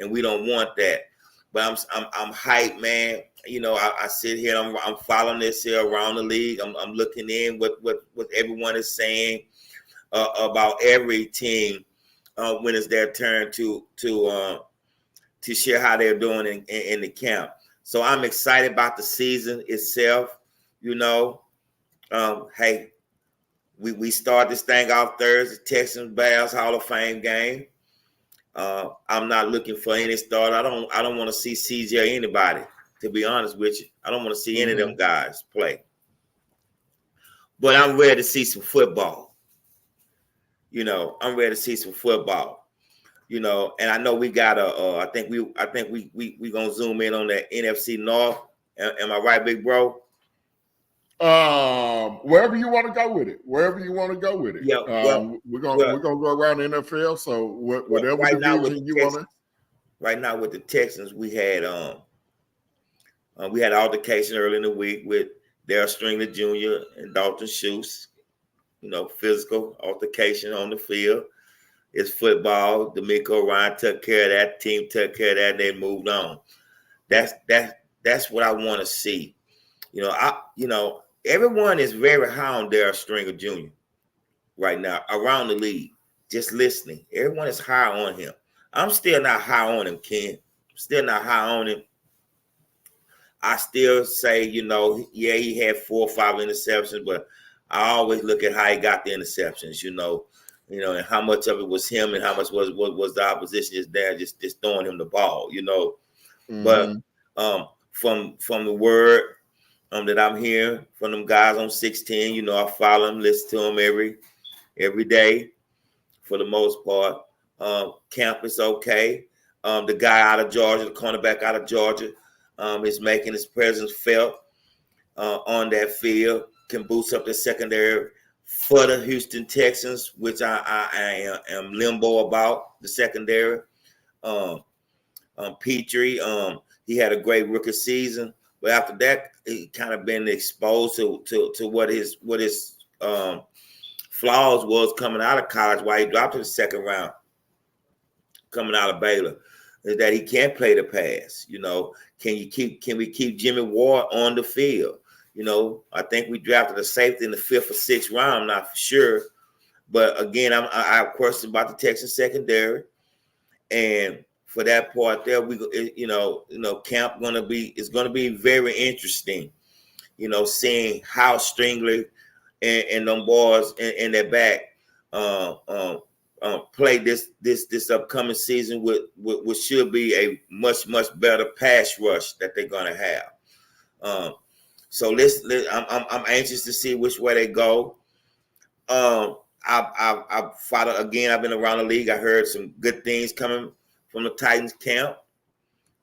and we don't want that. But I'm hyped, man. You know, I sit here, I'm following this here around the league. I'm looking in what everyone is saying about every team when it's their turn to share how they're doing in the camp. So I'm excited about the season itself. You know, hey, we start this thing off Thursday, Texans Bears Hall of Fame game. I'm not looking for any start. I don't want to see CJ or anybody, to be honest with you. I don't want to see any of them guys play. But I'm ready to see some football. You know, I'm ready to see some football. You know, and I know we got I think we gonna zoom in on that NFC North. Am I right, big bro? Wherever you want to go with it. Yeah. We're gonna go around the NFL. So whatever right division you want to. Right now with the Texans, we had altercation early in the week with Darryl Stringler Jr. and Dalton Schultz. You know, physical altercation on the field. It's football. D'Amico Ryan took care of that. Team took care of that, and they moved on. That's what I want to see. You know, everyone is very high on Darryl Stringler Jr. right now around the league. Just listening, everyone is high on him. I'm still not high on him, Ken. Still not high on him. I still say, you know, yeah, he had 4 or 5 interceptions, but I always look at how he got the interceptions, you know, and how much of it was him and how much was the opposition just there, just throwing him the ball, you know. But from the word that I'm hearing from them guys on 610, you know, I follow them, listen to them every day for the most part. Camp is okay. The guy out of Georgia, the cornerback out of Georgia, is making his presence felt on that field, can boost up the secondary for the Houston Texans, which I am limbo about the secondary. Petrie, he had a great rookie season, but after that, he kind of been exposed to what his flaws was coming out of college. Why he dropped in the second round, coming out of Baylor, is that he can't play the pass. You know, can we keep Jimmy Ward on the field? You know, I think we drafted a safety in the 5th or 6th round. I'm not for sure, but again, I question about the Texas secondary, and for that part there, camp is gonna be very interesting. You know, seeing how Stringler and them boys in their back play this upcoming season with what should be a much better pass rush that they're gonna have. So I'm anxious to see which way they go. I've followed again. I've been around the league. I heard some good things coming from the Titans camp.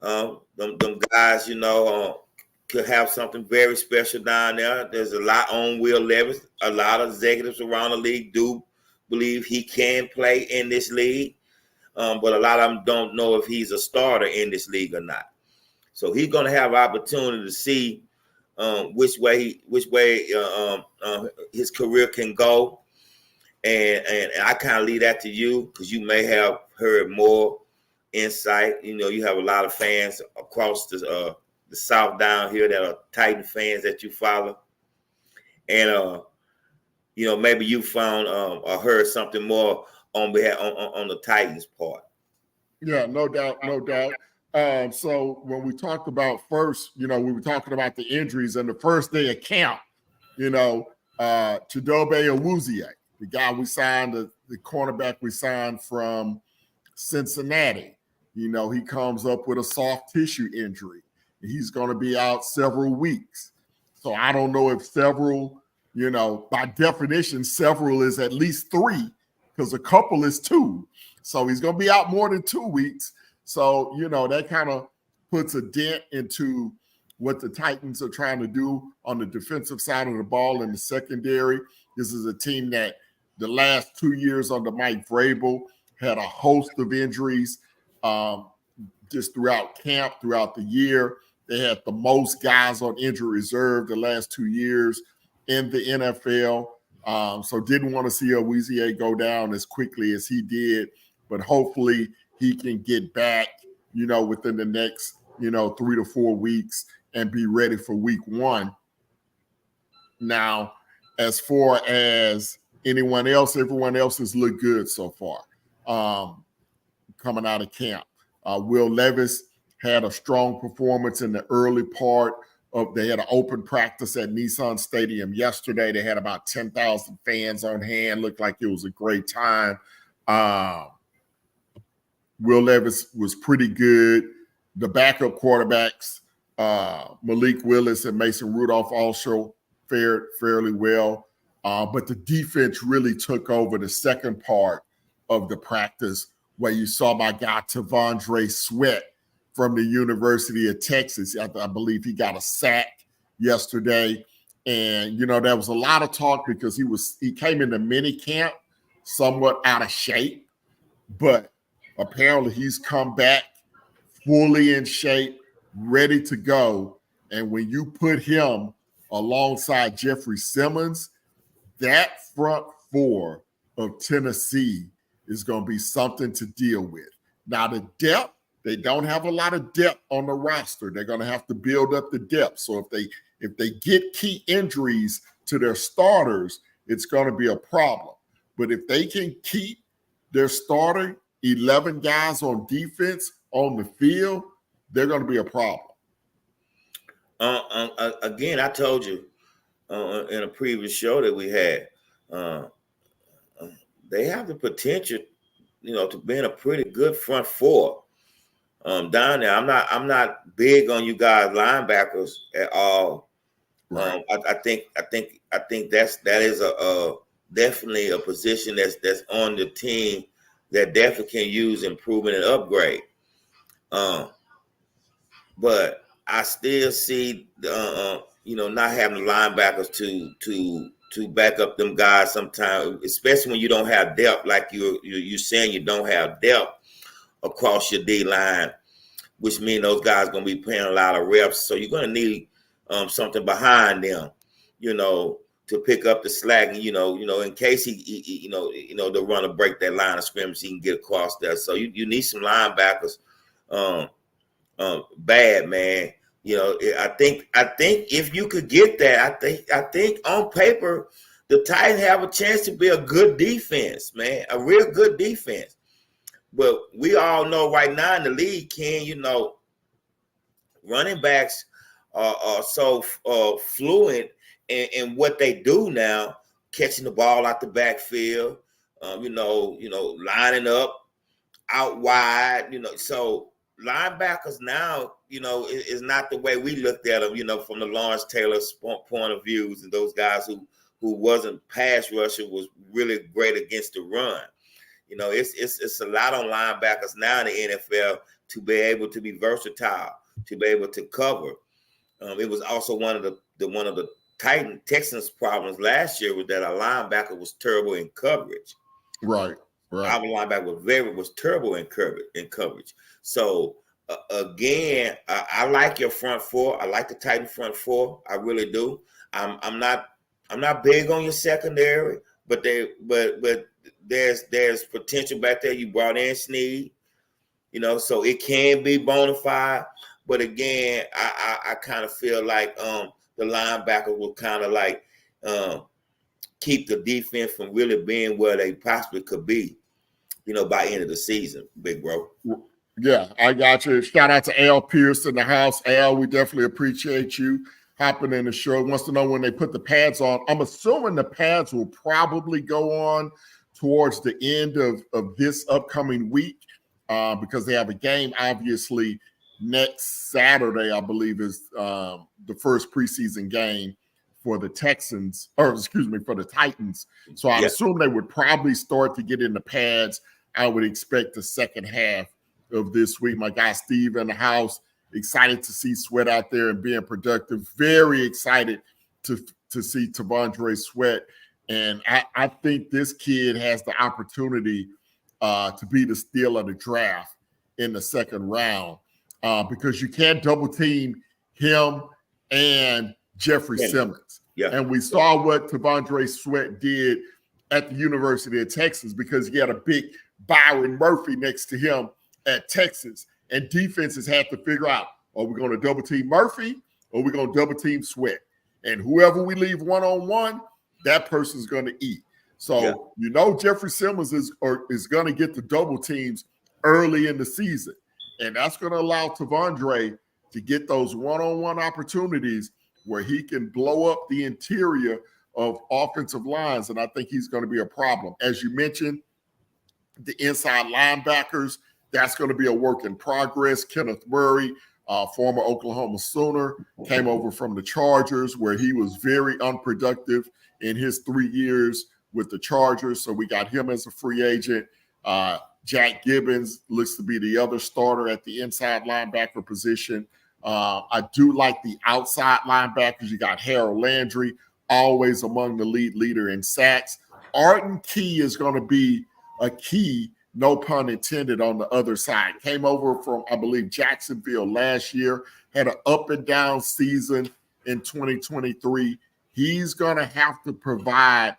Them guys, you know, could have something very special down there. There's a lot on Will Levis. A lot of executives around the league do believe he can play in this league, but a lot of them don't know if he's a starter in this league or not. So he's going to have opportunity to see which way his career can go, and I kind of leave that to you because you may have heard more insight. You know, you have a lot of fans across the South down here that are Titan fans that you follow, and you know, maybe you found or heard something more on the Titans part. Yeah, no doubt. So when we talked about first, you know, we were talking about the injuries and the first day of camp, you know, Chidobe Awuzie, the guy we signed, the cornerback we signed from Cincinnati, you know, he comes up with a soft tissue injury. He's going to be out several weeks. So I don't know if several, you know, by definition, several is at least 3 because a couple is 2. So he's going to be out more than 2 weeks. So, you know, that kind of puts a dent into what the Titans are trying to do on the defensive side of the ball in the secondary. This is a team that the last 2 years under Mike Vrabel had a host of injuries just throughout camp, throughout the year. They had the most guys on injury reserve the last 2 years in the NFL. So didn't want to see Awuzie go down as quickly as he did, but hopefully he can get back, within the next, 3 to 4 weeks and be ready for week 1. Now, as far as everyone else has looked good so far coming out of camp. Will Levis had a strong performance in the early part they had an open practice at Nissan Stadium yesterday. They had about 10,000 fans on hand. Looked like it was a great time. Will Levis was pretty good. The backup quarterbacks, Malik Willis and Mason Rudolph, also fared fairly well. But the defense really took over the second part of the practice, where you saw my guy T'Vondre Sweat from the University of Texas. I believe he got a sack yesterday. And, there was a lot of talk because he came into mini camp somewhat out of shape, but apparently he's come back fully in shape, ready to go. And when you put him alongside Jeffrey Simmons, that front four of Tennessee is going to be something to deal with. Now, the depth, they don't have a lot of depth on the roster. They're going to have to build up the depth. So if they get key injuries to their starters, it's going to be a problem. But if they can keep their starting 11 guys on defense on the field, they're going to be a problem. Again, I told you in a previous show that we had, they have the potential, to be in a pretty good front four down there. I'm not big on you guys linebackers at all. Right. I think that is definitely a position that's on the team that definitely can use improvement and upgrade. But I still see not having the linebackers to back up them guys sometimes, especially when you don't have depth, like you're saying you don't have depth across your D line, which means those guys are going to be playing a lot of reps. So you're going to need something behind them, to pick up the slack, and in case he the runner break that line of scrimmage, he can get across there. So you need some linebackers, bad man. I think if you could get that, I think on paper the Titans have a chance to be a good defense, man, a real good defense. But we all know right now in the league, Ken, running backs are so fluent in what they do now, catching the ball out the backfield, lining up out wide, so linebackers now, is not the way we looked at them, from the Lawrence Taylor point of views, and those guys who wasn't pass rusher was really great against the run. It's a lot on linebackers now in the NFL to be able to be versatile, to be able to cover. It was also one of the Texans' problems last year was that our linebacker was terrible in coverage. Right. Our linebacker was terrible in coverage. So again, I like your front four. I like the Titan front four. I really do. I'm not big on your secondary, but there's potential back there. You brought in Snead, so it can be bona fide. But again, I kind of feel like the linebacker will kind of like keep the defense from really being where they possibly could be, by end of the season, big bro. Yeah, I got you. Shout out to Al Pierce in the house. Al, we definitely appreciate you hopping in the show. Wants to know when they put the pads on. I'm assuming the pads will probably go on towards the end of this upcoming week because they have a game, obviously, next Saturday, I believe, is the first preseason game for the Texans, for the Titans. So I assume they would probably start to get in the pads. I would expect the second half of this week. My guy Steve in the house, excited to see Sweat out there and being productive. Very excited to see T'Vondre Sweat. And I think this kid has the opportunity to be the steal of the draft in the second round because you can't double team him and Jeffrey Simmons. Yeah. And we saw what T'Vondre Sweat did at the University of Texas because he had a big Byron Murphy next to him at Texas, And defenses had to figure out, are we going to double team Murphy or are we going to double team Sweat? And whoever we leave one-on-one, that person's going to eat. So, Jeffrey Simmons is going to get the double teams early in the season. And that's going to allow Tavondre to get those one-on-one opportunities where he can blow up the interior of offensive lines. And I think he's going to be a problem. As you mentioned, the inside linebackers, that's going to be a work in progress. Kenneth Murray, former Oklahoma Sooner, came over from the Chargers where he was very unproductive in his 3 years with the Chargers. So we got him as a free agent. Jack Gibbons looks to be the other starter at the inside linebacker position. I do like the outside linebackers. You got Harold Landry, always among the leader in sacks. Arden Key is going to be a key, no pun intended, on the other side. Came over from, I believe, Jacksonville last year, had an up and down season in 2023. He's going to have to provide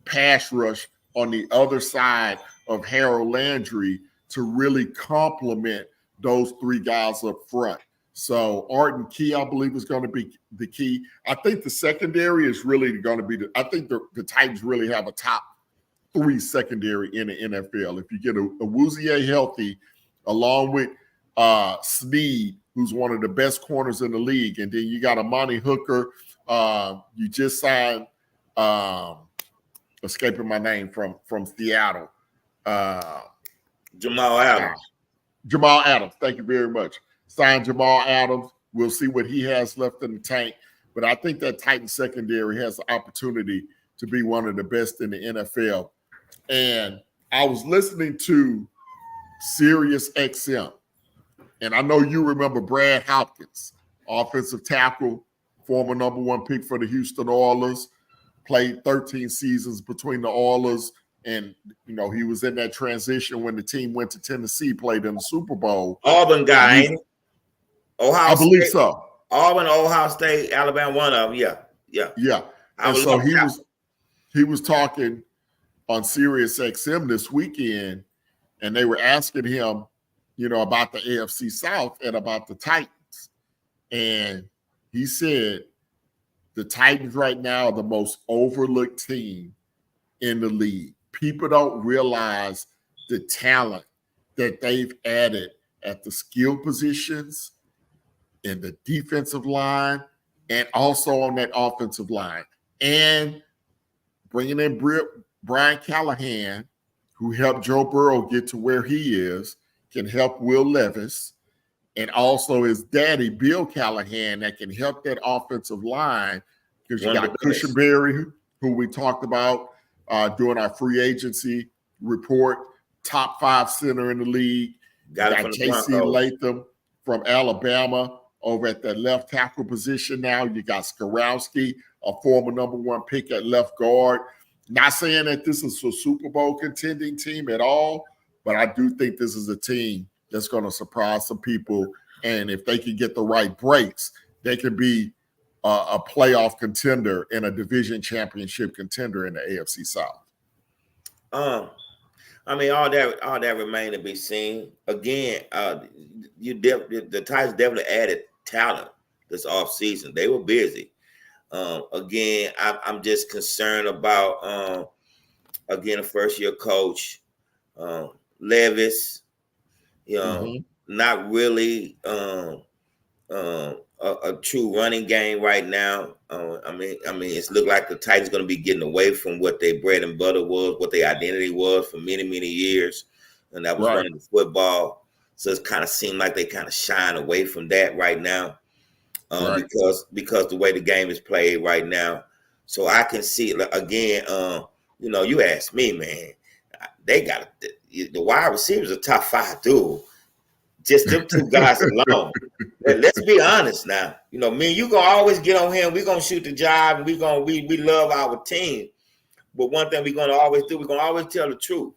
pass rush on the other side of Harold Landry to really complement those three guys up front. So Arden Key, I believe, is going to be the key. I think the secondary is really going to be I think the Titans really have a top 3 secondary in the NFL. If you get a Awuzie healthy, along with Snead, who's one of the best corners in the league, and then you got Amani Hooker. You just signed, escaping my name, from Seattle. Jamal Adams. Jamal Adams. Thank you very much. Signed Jamal Adams. We'll see what he has left in the tank. But I think that Titan secondary has the opportunity to be one of the best in the NFL. And I was listening to Sirius XM, and I know you remember Brad Hopkins, offensive tackle, former number 1 pick for the Houston Oilers, played 13 seasons between the Oilers, and he was in that transition when the team went to Tennessee, played in the Super Bowl. Auburn guy, ain't he? Ohio I believe State. so. Auburn, Ohio State, Alabama, one of them. Yeah. And so he was talking on Sirius XM this weekend, and they were asking him, about the AFC South and about the Titans. And he said the Titans right now are the most overlooked team in the league. People don't realize the talent that they've added at the skill positions, in the defensive line, and also on that offensive line. And bringing in Brian Callahan, who helped Joe Burrow get to where he is, can help Will Levis, and also his daddy, Bill Callahan, that can help that offensive line, because you got Cushenberry, who we talked about doing our free agency report, top 5 center in the league. Got J.C. Latham from Alabama over at that left tackle position now. You got Skorowski, a former number 1 pick at left guard. Not saying that this is a Super Bowl contending team at all, but I do think this is a team that's going to surprise some people. And if they can get the right breaks, they can be a playoff contender and a division championship contender in the AFC South. I mean, all that remains to be seen. Again, the Titans definitely added talent this offseason. They were busy. Again, I'm just concerned about again, a first-year coach, Levis. Not really a true running game right now. I mean, it's looked like the Titans going to be getting away from what their bread and butter was, what their identity was for many, many years, and that was running the football. So it kind of seemed like they kind of shine away from that right now, because the way the game is played right now. So I can see again. You asked me, man. They got the wide receivers are top 5 dude. Just them 2 guys alone. Let's be honest now. Me and you gonna always get on here and we're gonna shoot the job, and we love our team. But one thing we're gonna always do, we're gonna always tell the truth.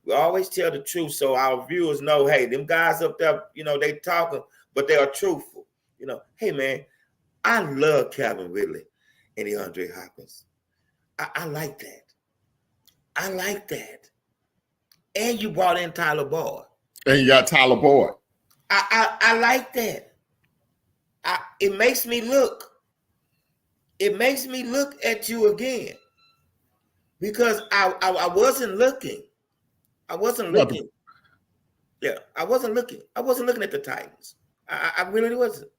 We always tell the truth so our viewers know, hey, them guys up there, they talking, but they are truthful. Hey man, I love Calvin Ridley and DeAndre Hopkins. I like that. I like that. And you brought in Tyler Boyd. And you got Tyler Boyd. I like that. It makes me look. It makes me look at you again because I wasn't looking. I wasn't Yeah, looking. Yeah, I wasn't looking. I wasn't looking at the Titans. I really wasn't.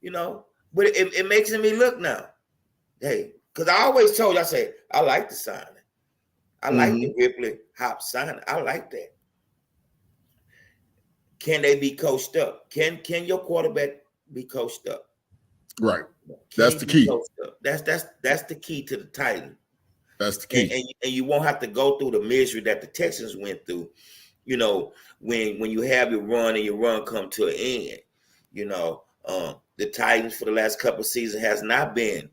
You know, but it makes me look now. Hey, because I always told you, I say I like the signing. I like the Ripley Hop signing. I like that. Can they be coached up? Can your quarterback be coached up? right. Can That's he the be key. coached up? That's the key to the Titans. That's the key. And you won't have to go through the misery that the Texans went through. You know, when you have your run and your run come to an end. You know, the Titans for the last couple of seasons has not been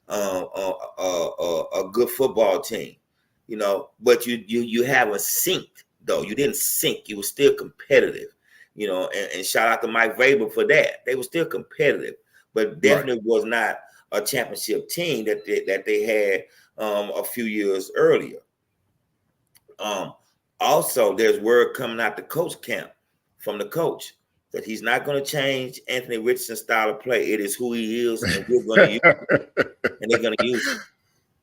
a good football team. You know, but you haven't sinked though. You didn't sink. You were still competitive. You know, and shout out to Mike Vrabel for that. They were still competitive, but definitely was not a championship team that they had a few years earlier. Also, there's word coming out the coach camp from the coach that he's not going to change Anthony Richardson's style of play. It is who he is, and we're going to use it, and they're going to use it.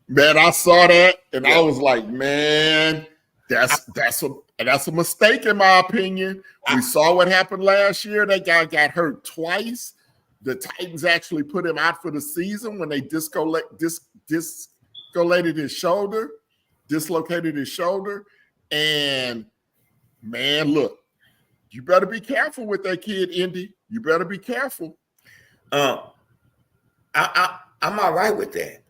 Man, I saw that and I was like, man, that's a mistake in my opinion. We saw what happened last year. That guy got hurt twice. The Titans actually put him out for the season when they dislocated his shoulder. And man, look, you better be careful with that kid, Indy. You better be careful. I'm all right with that.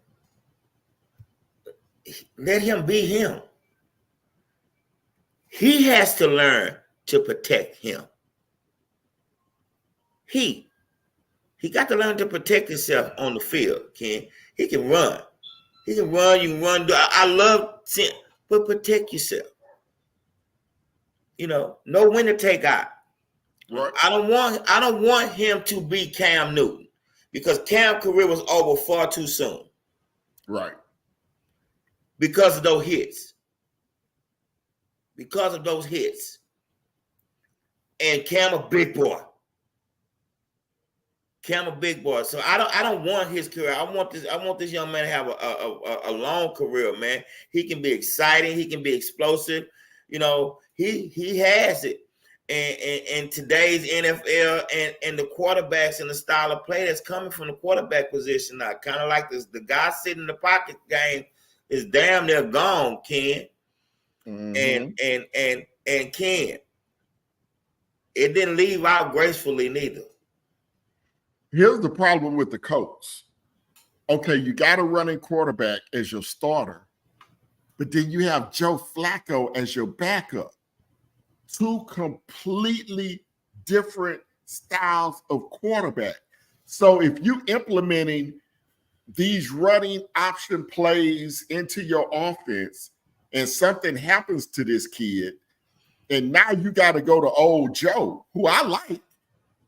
Let him be him. He has to learn to protect him. He got to learn to protect himself on the field, Ken. He can run. He can run. You can run. I love seeing, but protect yourself. You know, know when to take out. Right. I don't want him to be Cam Newton because Cam's career was over far too soon. Right. Because of those hits. And Cam a big boy. So I don't want his career. I want this young man to have a long career, man. He can be exciting, he can be explosive. You know, he has it. And today's NFL and the quarterbacks and the style of play that's coming from the quarterback position now, kind of like this, the guy sitting in the pocket game is damn near gone, Ken. And Ken, it didn't leave out gracefully neither. Here's the problem with the Colts. Okay, you got a running quarterback as your starter, but then you have Joe Flacco as your backup. Two completely different styles of quarterback. So if you implementing these running option plays into your offense and something happens to this kid, and now you got to go to old Joe, who I like,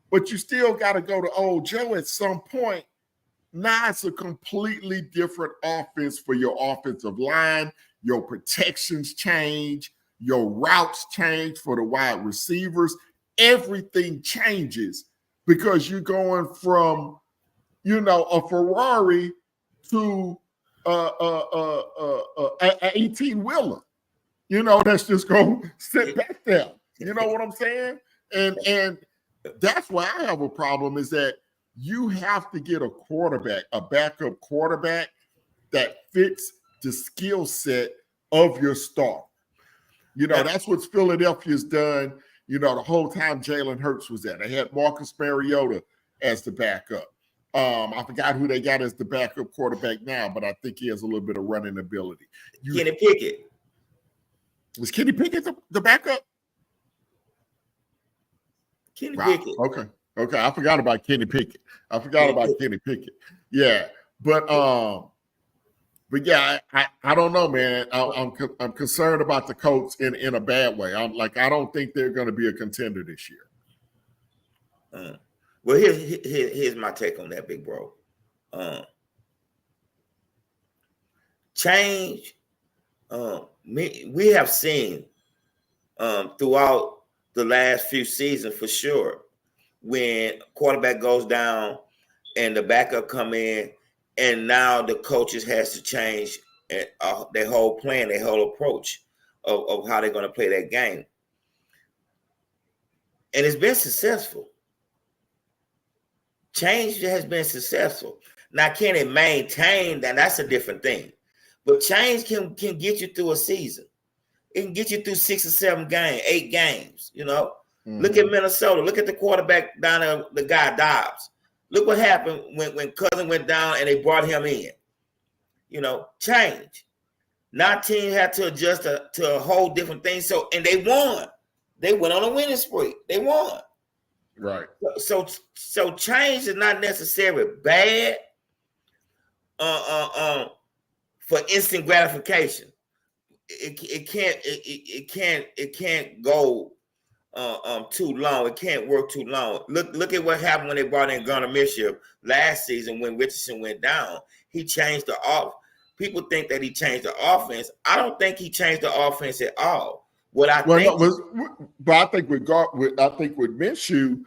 but you still got to go to old Joe at some point. Now it's a completely different offense for your offensive line. Your protections change. Your routes change for the wide receivers. Everything changes because you're going from, you know, a Ferrari to a 18-wheeler. You know, that's just going to sit back there. You know what I'm saying? And that's why I have a problem is that you have to get a quarterback, a backup quarterback that fits the skill set of your star. You know, that's what Philadelphia's done, you know, the whole time Jalen Hurts was there. They had Marcus Mariota as the backup. I forgot who they got as the backup quarterback now, but I think he has a little bit of running ability. Kenny Pickett. Was Kenny Pickett the backup? Kenny Pickett. Okay. I forgot about Kenny Pickett. Yeah. But yeah, I don't know, man. I'm concerned about the Colts in a bad way. I don't think they're going to be a contender this year. Well, here's my take on that, big bro. Change. We have seen throughout the last few seasons for sure. When quarterback goes down and the backup come in, and now the coaches has to change their whole plan, their whole approach of how they're going to play that game. And it's been successful. Change has been successful. Now, can it maintain that? That's a different thing. But change can get you through a season. It can get you through 6 or 7 games, 8 games, you know. Mm-hmm. Look at Minnesota. Look at the quarterback down there, the guy Dobbs. Look what happened when Cousins went down and they brought him in. You know, change. Now team had to adjust to a whole different thing. So, and they won. They went on a winning spree. They won. Right. So change is not necessarily bad for instant gratification. It can't go too long. It can't work too long. Look at what happened when they brought in Garner Minshew last season when Richardson went down. He changed the off. People think that he changed the offense. I don't think he changed the offense at all. But I think with Minshew,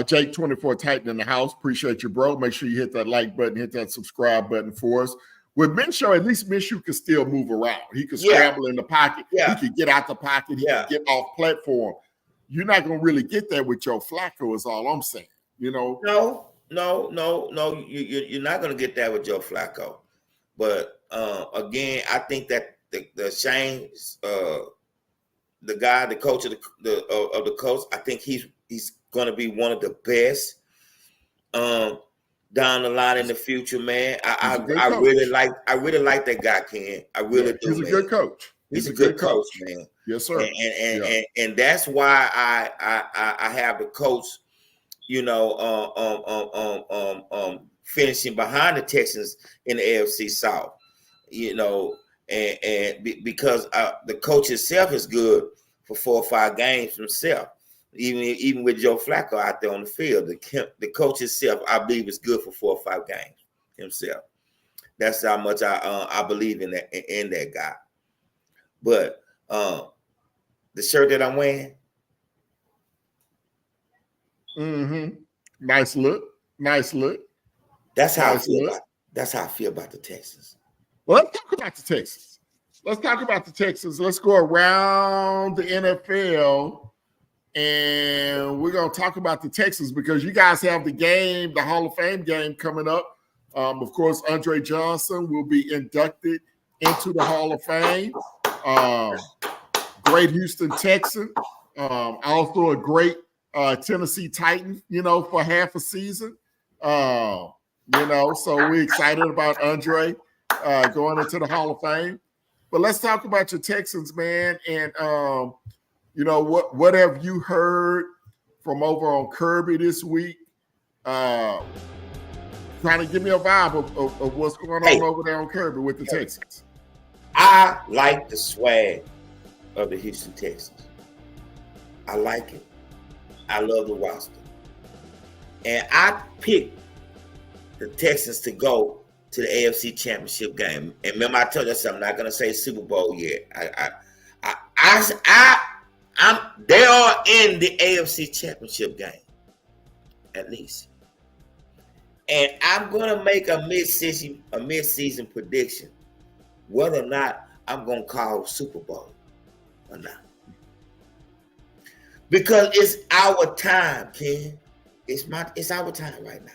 Jake 24 Titan in the house. Appreciate you, bro. Make sure you hit that like button, hit that subscribe button for us. With Minshew, at least Minshew could still move around. He could scramble in the pocket. Yeah. He could get out the pocket. He could get off platform. You're not going to really get that with Joe Flacco is all I'm saying. You know? No. You're not going to get that with Joe Flacco. But again, I think that the Shane, the guy, the coach of the coach, I think he's going to be one of the best down the line in the future, man. I really like that guy, Ken. I really do. He's a good coach. He's a good coach, man. Yes, sir. And that's why I have the coach, you know, finishing behind the Texans in the AFC South, you know, and because the coach himself is good for 4 or 5 games himself. Even with Joe Flacco out there on the field, the coach himself, I believe, is good for 4 or 5 games himself. That's how much I believe in that guy. But the shirt that I'm wearing, nice look. That's how I feel. That's how I feel about the Texans. Well, let's talk about the Texans. Let's go around the NFL. And we're going to talk about the Texans because you guys have the Hall of Fame game coming up. Of course, Andre Johnson will be inducted into the Hall of Fame. Great Houston Texan. Also a great Tennessee Titan, you know, for half a season. You know, so we're excited about Andre going into the Hall of Fame. But let's talk about your Texans, man. And, you know, what have you heard from over on Kirby this week? Trying to give me a vibe of what's going on over there on Kirby with the Texans. I like the swag of the Houston Texans. I like it. I love the roster. And I picked the Texans to go to the AFC Championship game. And remember, I told you something. I'm not going to say Super Bowl yet. They are in the AFC Championship game, at least. And I'm going to make a mid-season prediction whether or not I'm going to call Super Bowl or not. Because it's our time, Ken. It's our time right now.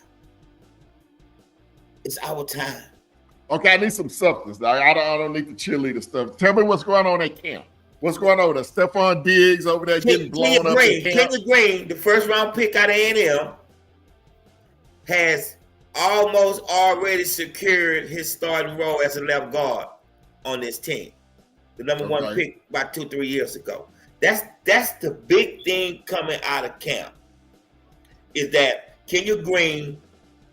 It's our time. Okay, I need some substance. I don't need the cheerleader stuff. Tell me what's going on at camp. What's going on with Stephon Diggs over there getting blown up? Kenyon Green, the first round pick out of A&M, has almost already secured his starting role as a left guard on this team. The number one pick about 2-3 years ago. That's the big thing coming out of camp, is that Kenyon Green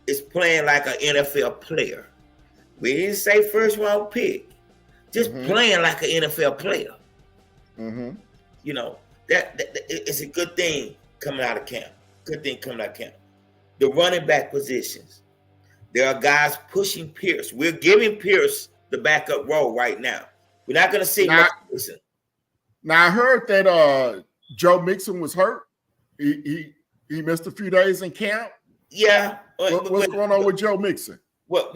is playing like an NFL player. We didn't say first round pick, just playing like an NFL player. You know, that it's a good thing coming out of camp. The running back positions. There are guys pushing Pierce. We're giving Pierce the backup role right now. We're not going to see much. Now I heard that Joe Mixon was hurt. He missed a few days in camp. Yeah. What's going on with Joe Mixon? Well,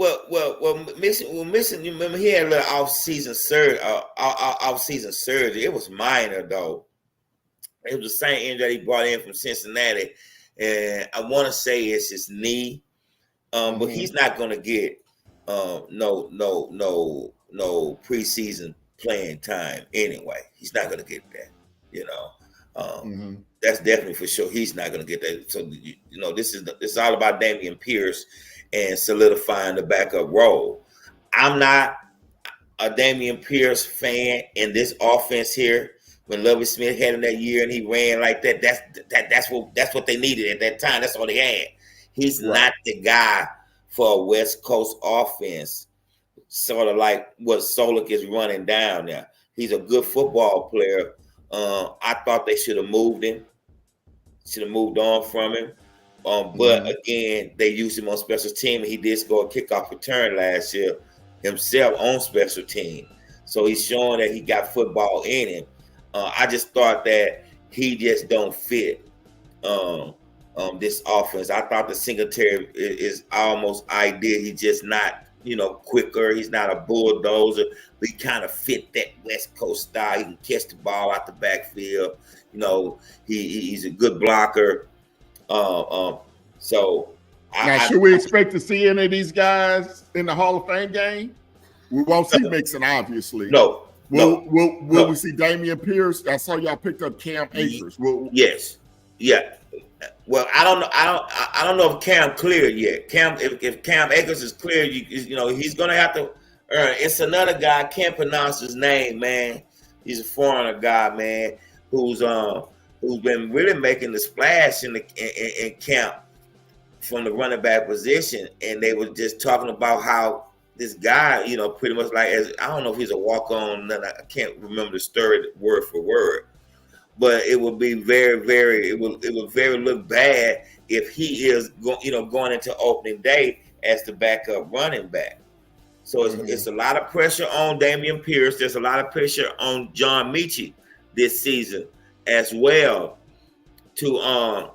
Mixon. You remember he had a little off-season surgery. It was minor though. It was the same injury that he brought in from Cincinnati, and I want to say it's his knee. But he's not going to get no preseason playing time anyway. He's not going to get that. That's definitely for sure. He's not going to get that. So this is all about Dameon Pierce and solidifying the backup role. I'm not a Dameon Pierce fan in this offense here. When Lovie Smith had him that year and he ran like that, that's what they needed at that time. That's all they had. He's not the guy for a West Coast offense, sort of like what Solich is running down there. He's a good football player. I thought they should have moved him, should have moved on from him. But again, they used him on special team, and he did score a kickoff return last year himself on special team. So he's showing that he got football in him. I just thought that he just don't fit this offense. I thought the Singletary is almost ideal. He's just not, quicker. He's not a bulldozer, but he kind of fit that West Coast style. He can catch the ball out the backfield. He's a good blocker. So should we expect to see any of these guys in the Hall of Fame game? We won't see Mixon, obviously. No. Will we see Dameon Pierce? I saw y'all picked up Cam Akers. Yes. Yeah. Well, I don't know if Cam cleared yet. If Cam Akers is cleared, he's gonna have to earn. It's another guy. I can't pronounce his name, man. He's a foreigner guy, man, who's been really making the splash in camp from the running back position. And they were just talking about how this guy, pretty much like, I don't know if he's a walk-on, I can't remember the story word for word, but it would be it would very look bad if he is going into opening day as the backup running back. So it's a lot of pressure on Dameon Pierce. There's a lot of pressure on John Mechie this season as well to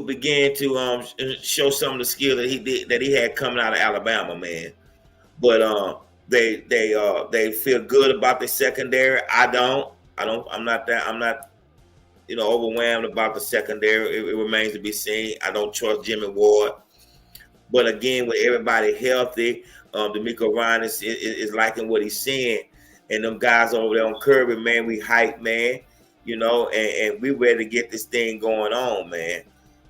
begin to show some of the skill that he had coming out of Alabama, man. But they feel good about the secondary. I'm not overwhelmed about the secondary. It remains to be seen. I don't trust Jimmy Ward. But again, with everybody healthy, DeMeco Ryan is liking what he's seeing. And them guys over there on Kirby, man, we hype, man. And we ready to get this thing going on, man.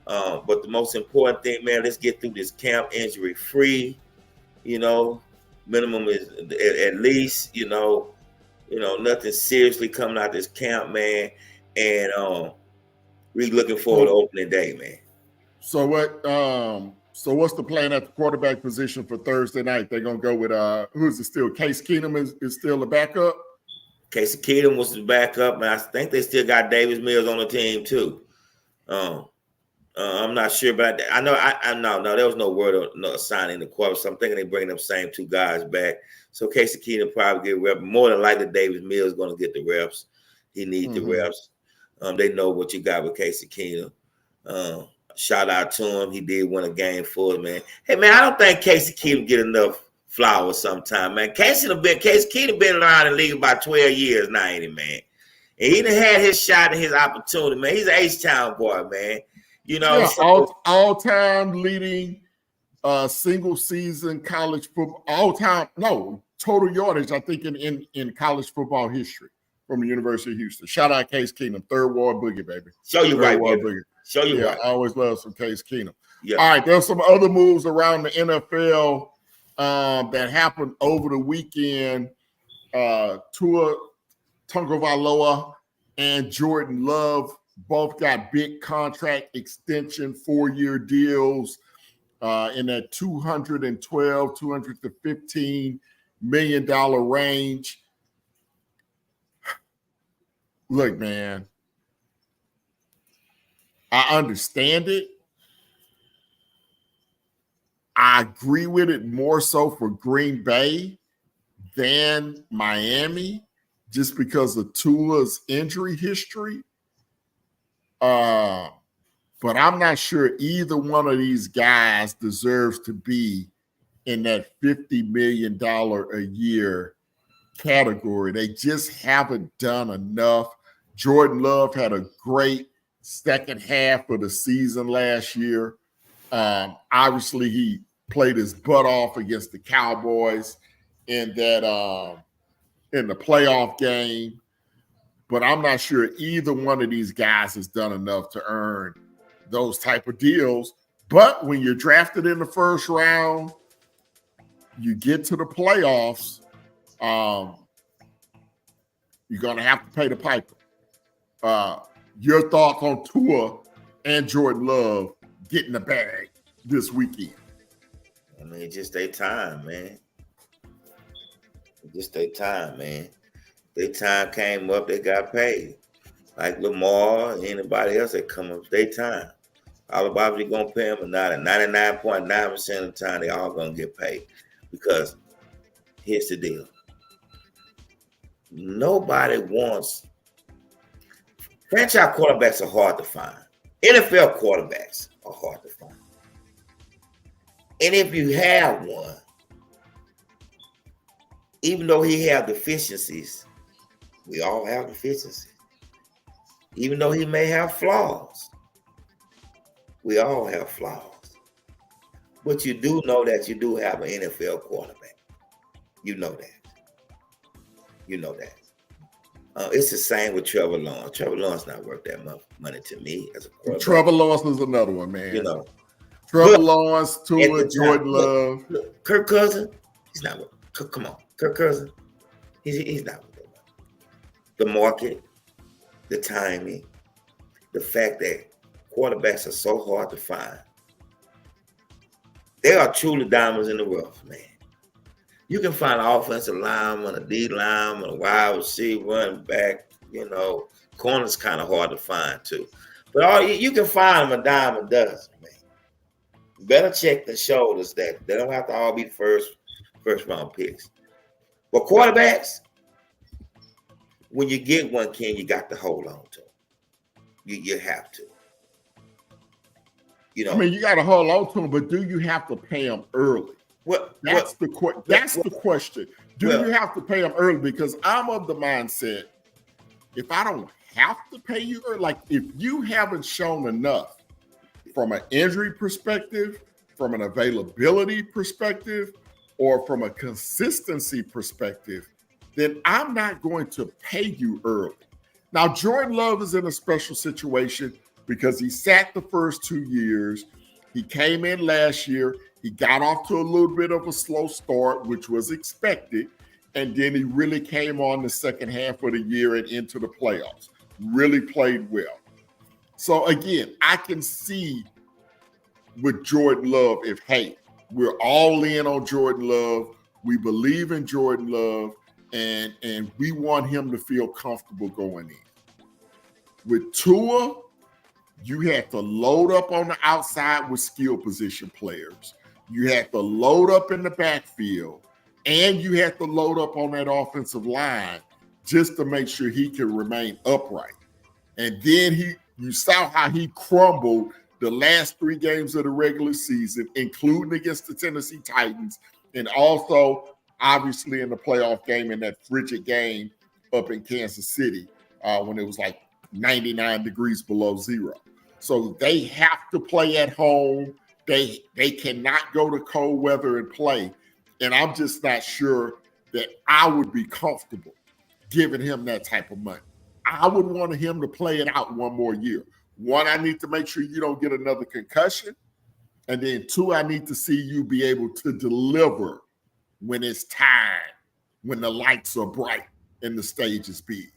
But the most important thing, man, let's get through this camp injury free. Minimum is at least, nothing seriously coming out this camp, man. And we looking forward to opening day, man. So what's the plan at the quarterback position for Thursday night? They're gonna go with who's it still? Case Keenum is still the backup. Casey Keenum was the backup, and I think they still got Davis Mills on the team too. I'm not sure, but I know no, there was no word on signing the quarterback. So I'm thinking they're bringing them same two guys back. So Casey Keenum probably get reps. More than likely, Davis Mills is going to get the reps. He needs the reps. They know what you got with Casey Keenum. Shout out to him. He did win a game for us, man. Hey, man, I don't think Casey Keenum get enough flowers sometime, man. Casey Keenum been around the league about 12 years now, ain't he, man? And he done had his shot and his opportunity, man. He's an H-Town boy, man. All-time leading single season college football, total yardage, I think, in college football history from the University of Houston. Shout out Case Keenum, third ward boogie, baby. Show you right, baby. Show you right. I always love some Case Keenum. Yeah. All right, there's some other moves around the NFL that happened over the weekend. Tua Tagovailoa and Jordan Love both got big contract extension, 4-year deals in that $212, $215 million range. Look, man, I understand it. I agree with it more so for Green Bay than Miami, just because of Tua's injury history. But I'm not sure either one of these guys deserves to be in that $50 million a year category. They just haven't done enough. Jordan Love had a great second half of the season last year. Obviously, he played his butt off against the Cowboys in that in the playoff game. But I'm not sure either one of these guys has done enough to earn those type of deals. But when you're drafted in the first round, you get to the playoffs, you're going to have to pay the piper. Your thoughts on Tua and Jordan Love getting the bag this weekend? I mean, just their time, man. Just their time, man. Their time came up, they got paid. Like Lamar and anybody else that come up, their time. Alabama, you're going to pay them or not. And 99.9% of the time, they all going to get paid. Because here's the deal. Nobody wants – franchise quarterbacks are hard to find. NFL quarterbacks are hard to find. And if you have one, even though he have deficiencies, we all have deficiencies. Even though he may have flaws, we all have flaws. But you do know that you do have an NFL quarterback. You know that. You know that. It's the same with Trevor Lawrence. Trevor Lawrence not worth that much money to me as a quarterback. Trevor Lawrence is another one, man. You know. Trevor Lawrence, Tua, Jordan Love. Look, Kirk Cousins, he's not worth. Come on. Kirk Cousins, he's not worth that money. The market, the timing, the fact that quarterbacks are so hard to find. They are truly diamonds in the rough, man. You can find an offensive lineman, a D lineman, a wide receiver, running back, you know, corners kind of hard to find too. But you can find them a dime a dozen, man. Better check the shoulders that they don't have to all be first round picks. But quarterbacks, when you get one, Ken, you got to hold on to them. You have to. You know, I mean, you got to hold on to them, but do you have to pay them early? That's the question. Do you have to pay them early? Because I'm of the mindset, if I don't have to pay you early, like if you haven't shown enough from an injury perspective, from an availability perspective, or from a consistency perspective, then I'm not going to pay you early. Now, Jordan Love is in a special situation because he sat the first 2 years. He came in last year. He got off to a little bit of a slow start, which was expected. And then he really came on the second half of the year and into the playoffs. Really played well. So, again, I can see with Jordan Love if, hey, we're all in on Jordan Love. We believe in Jordan Love, and we want him to feel comfortable going in. With Tua, you had to load up on the outside with skill position players. You had to load up in the backfield, and you had to load up on that offensive line just to make sure he can remain upright. And then you saw how he crumbled the last 3 games of the regular season, including against the Tennessee Titans, and also obviously in the playoff game in that frigid game up in Kansas City when it was like 99 degrees below zero. So they have to play at home. They cannot go to cold weather and play. And I'm just not sure that I would be comfortable giving him that type of money. I would want him to play it out one more year. 1, I need to make sure you don't get another concussion. And then 2, I need to see you be able to deliver when it's time, when the lights are bright and the stage is big.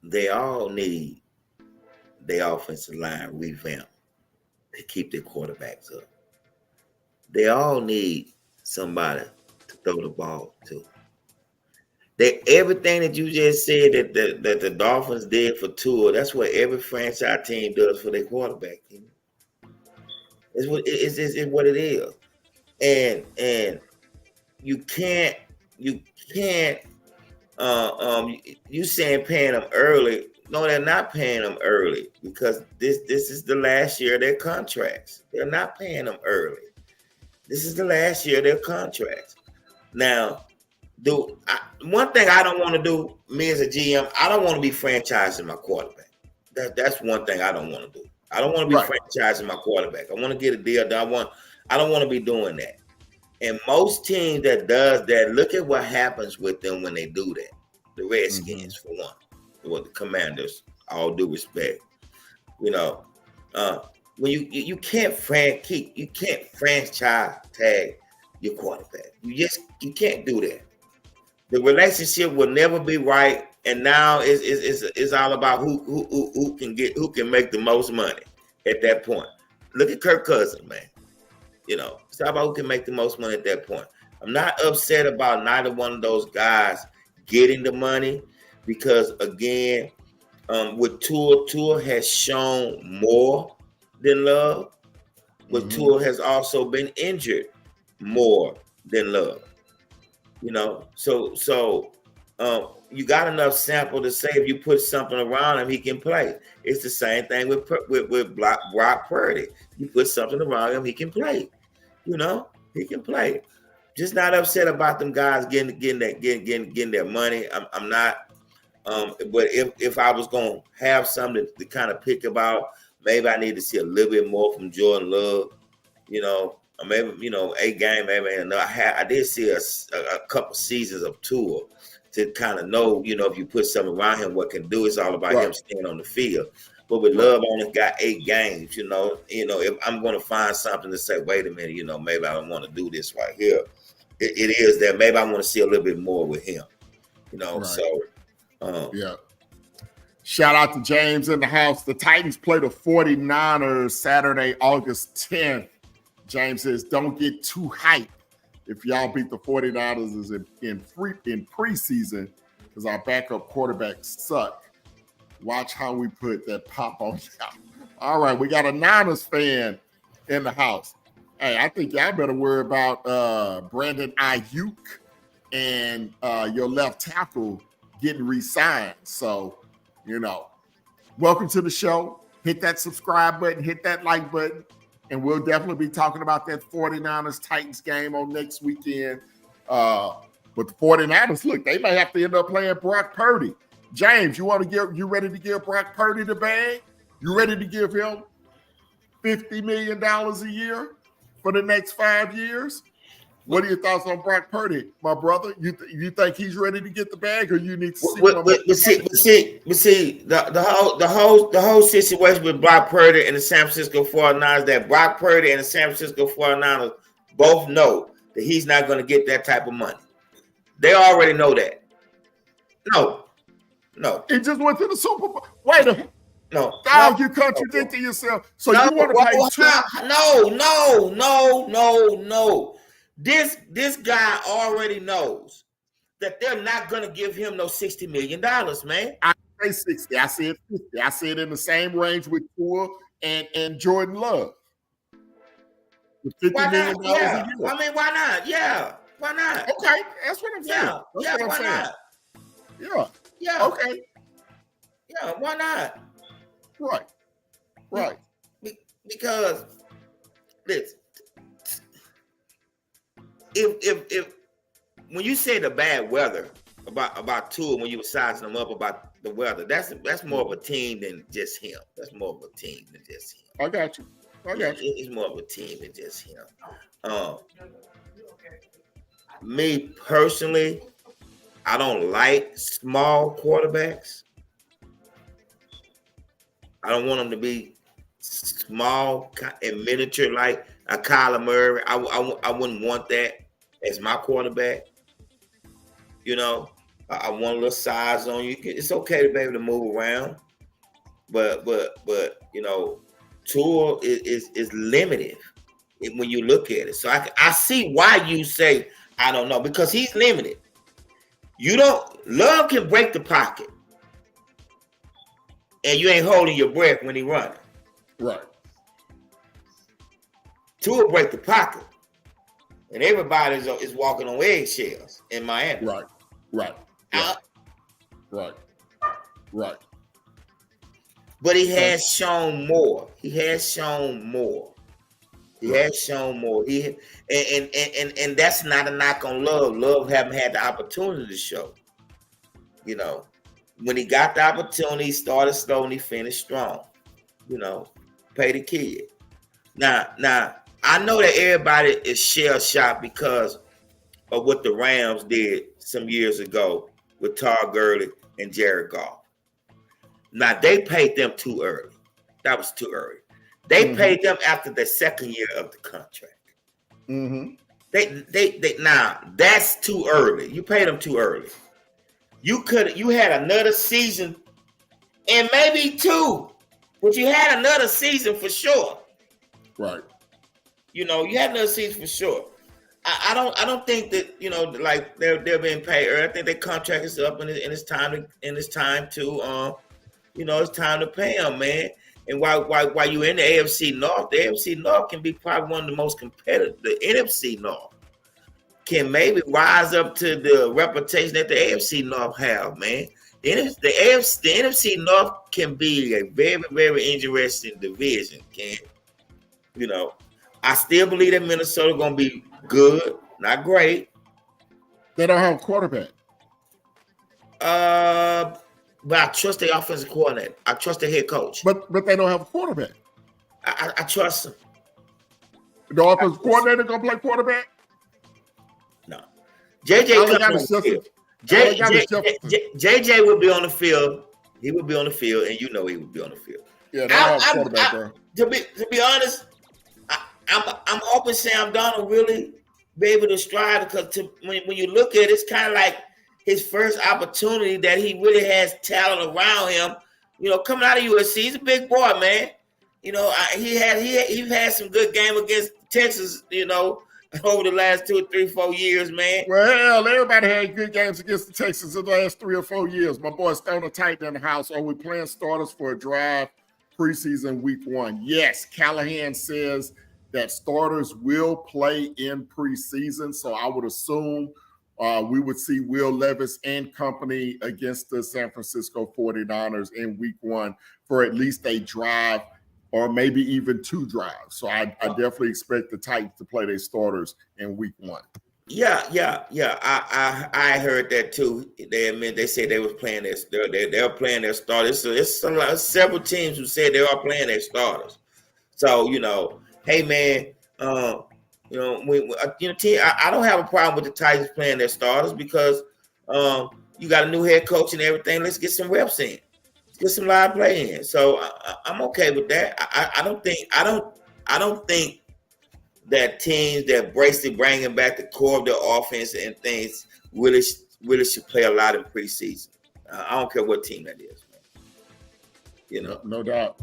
They all need their offensive line revamped to keep their quarterbacks up. They all need somebody to throw the ball to. Everything that you just said that the Dolphins did for Tua, that's what every franchise team does for their quarterback. It's what it is. And you can't you saying paying them early, No, they're not paying them early because this is the last year of their contracts. They're not paying them early. This is the last year of their contracts. Now, one thing I don't want to do, me as a GM, I don't want to be franchising my quarterback. That's one thing I don't want to do. I don't want to be franchising my quarterback. I want to get a deal done. I don't want to be doing that. And most teams that does that, look at what happens with them when they do that. The Redskins, for one. Well, the Commanders, all due respect, when you can't franchise tag your quarterback. You can't do that. The relationship will never be right, and now it's all about who can make the most money at that point. Look at Kirk Cousins, man. It's all about who can make the most money at that point. I'm not upset about neither one of those guys getting the money. Because again, with Tua has shown more than Love, but Tua has also been injured more than Love. So you got enough sample to say if you put something around him, he can play. It's the same thing with Brock Purdy. You put something around him, he can play. He can play. Just not upset about them guys getting their money. I'm not. But if I was gonna have something to kind of pick about, maybe I need to see a little bit more from Jordan Love, or maybe a game, maybe no. I did see a couple seasons of Tua to kind of know, if you put something around him, what can do. It's all about him staying on the field. But with Love, only got 8 games. If I'm gonna find something to say, wait a minute, maybe I don't want to do this right here. It is that maybe I want to see a little bit more with him. So. Yeah. Shout out to James in the house. The Titans play the 49ers Saturday, August 10th. James says, don't get too hyped if y'all beat the 49ers in preseason because our backup quarterbacks suck. Watch how we put that pop on y'all. All right, we got a Niners fan in the house. Hey, I think y'all better worry about Brandon Ayuk and your left tackle getting re-signed. So, welcome to the show. Hit that subscribe button, hit that like button, and we'll definitely be talking about that 49ers Titans game on next weekend. But the 49ers, look, they may have to end up playing Brock Purdy. James, you ready to give Brock Purdy the bag? You ready to give him $50 million a year for the next 5 years? What are your thoughts on Brock Purdy, my brother? You think he's ready to get the bag, or you need to see? See, the whole situation with Brock Purdy and the San Francisco 49ers, that Brock Purdy and the San Francisco 49ers both know that he's not going to get that type of money. They already know that. No. He just went to the Super Bowl. Wait a minute. No. You contradicting yourself. So you want to pay No. This guy already knows that they're not going to give him no $60 million, man. I say 60. I said 50. I said in the same range with Tua and Jordan Love. Why not? Yeah. I mean, why not? Yeah. Why not? Okay. That's what I'm saying. Why not? Yeah. Yeah. Okay. Yeah. Why not? Right. Because listen. If when you say the bad weather about Tua, when you were sizing them up about the weather, that's more of a team than just him. That's more of a team than just him. I got you. It's more of a team than just him. Me personally, I don't like small quarterbacks. I don't want them to be small and miniature like a Kyler Murray. I wouldn't want that as my quarterback. I want a little size on you. It's okay to be able to move around, but Tua is limited when you look at it. So I see why you say I don't know, because he's limited. Love can break the pocket, and you ain't holding your breath when he running. Right. Tua break the pocket, and everybody is walking on eggshells in Miami. Right. but he has shown more. He has shown more. He has shown more. And that's not a knock on Love. Love haven't had the opportunity to show. You know, when he got the opportunity, he started slow and he finished strong. You know, pay the kid. Now, I know that everybody is shell-shocked because of what the Rams did some years ago with Todd Gurley and Jared Goff. Now, they paid them too early. That was too early. They paid them after the second year of the contract. They now that's too early. You paid them too early. You had another season and maybe two, but you had another season for sure. Right. You know, you had another season for sure. I don't think that, you know, like they're being paid early. I think their contract is up and it's time to you know, it's time to pay them, man. And while you're in the AFC North, the AFC North can be probably one of the most competitive. The NFC North can maybe rise up to the reputation that the AFC North have, man. The NFC North can be a very, very interesting division, Ken. You know, I still believe that Minnesota going to be good, not great. They don't have a quarterback. But I trust the offensive coordinator. I trust the head coach. But they don't have a quarterback. I trust him. The offensive coordinator gonna play quarterback? No. JJ would be on the field. He would be on the field, and you know he would be on the field. Yeah, they don't have a quarterback, bro. To be honest, I'm hoping Sam Darnold really be able to strive because when you look at it, it's kind of like his first opportunity that he really has talent around him. You know, coming out of USC, he's a big boy, man. You know, he's had some good game against Texas, you know, over the last 2 or 3, 4 years, man. Well, everybody had good games against the Texans in the last 3 or 4 years. My boy Stoner Titan in the house. Are we playing starters for a drive preseason week 1? Yes, Callahan says that starters will play in preseason. So I would assume we would see Will Levis and company against the San Francisco 49ers in week 1 for at least a drive or maybe even 2 drives. So I definitely expect the Titans to play their starters in week 1. Yeah. I heard that too. They said they was playing they were playing their starters. So it's several teams who said they are playing their starters. So, you know, hey man, you know, I don't have a problem with the Titans playing their starters because you got a new head coach and everything. Let's get some reps in, get some live play in. So I'm okay with that. I don't think that teams that basically bringing back the core of their offense and things really should play a lot in preseason. I don't care what team that is, man. You know, no doubt.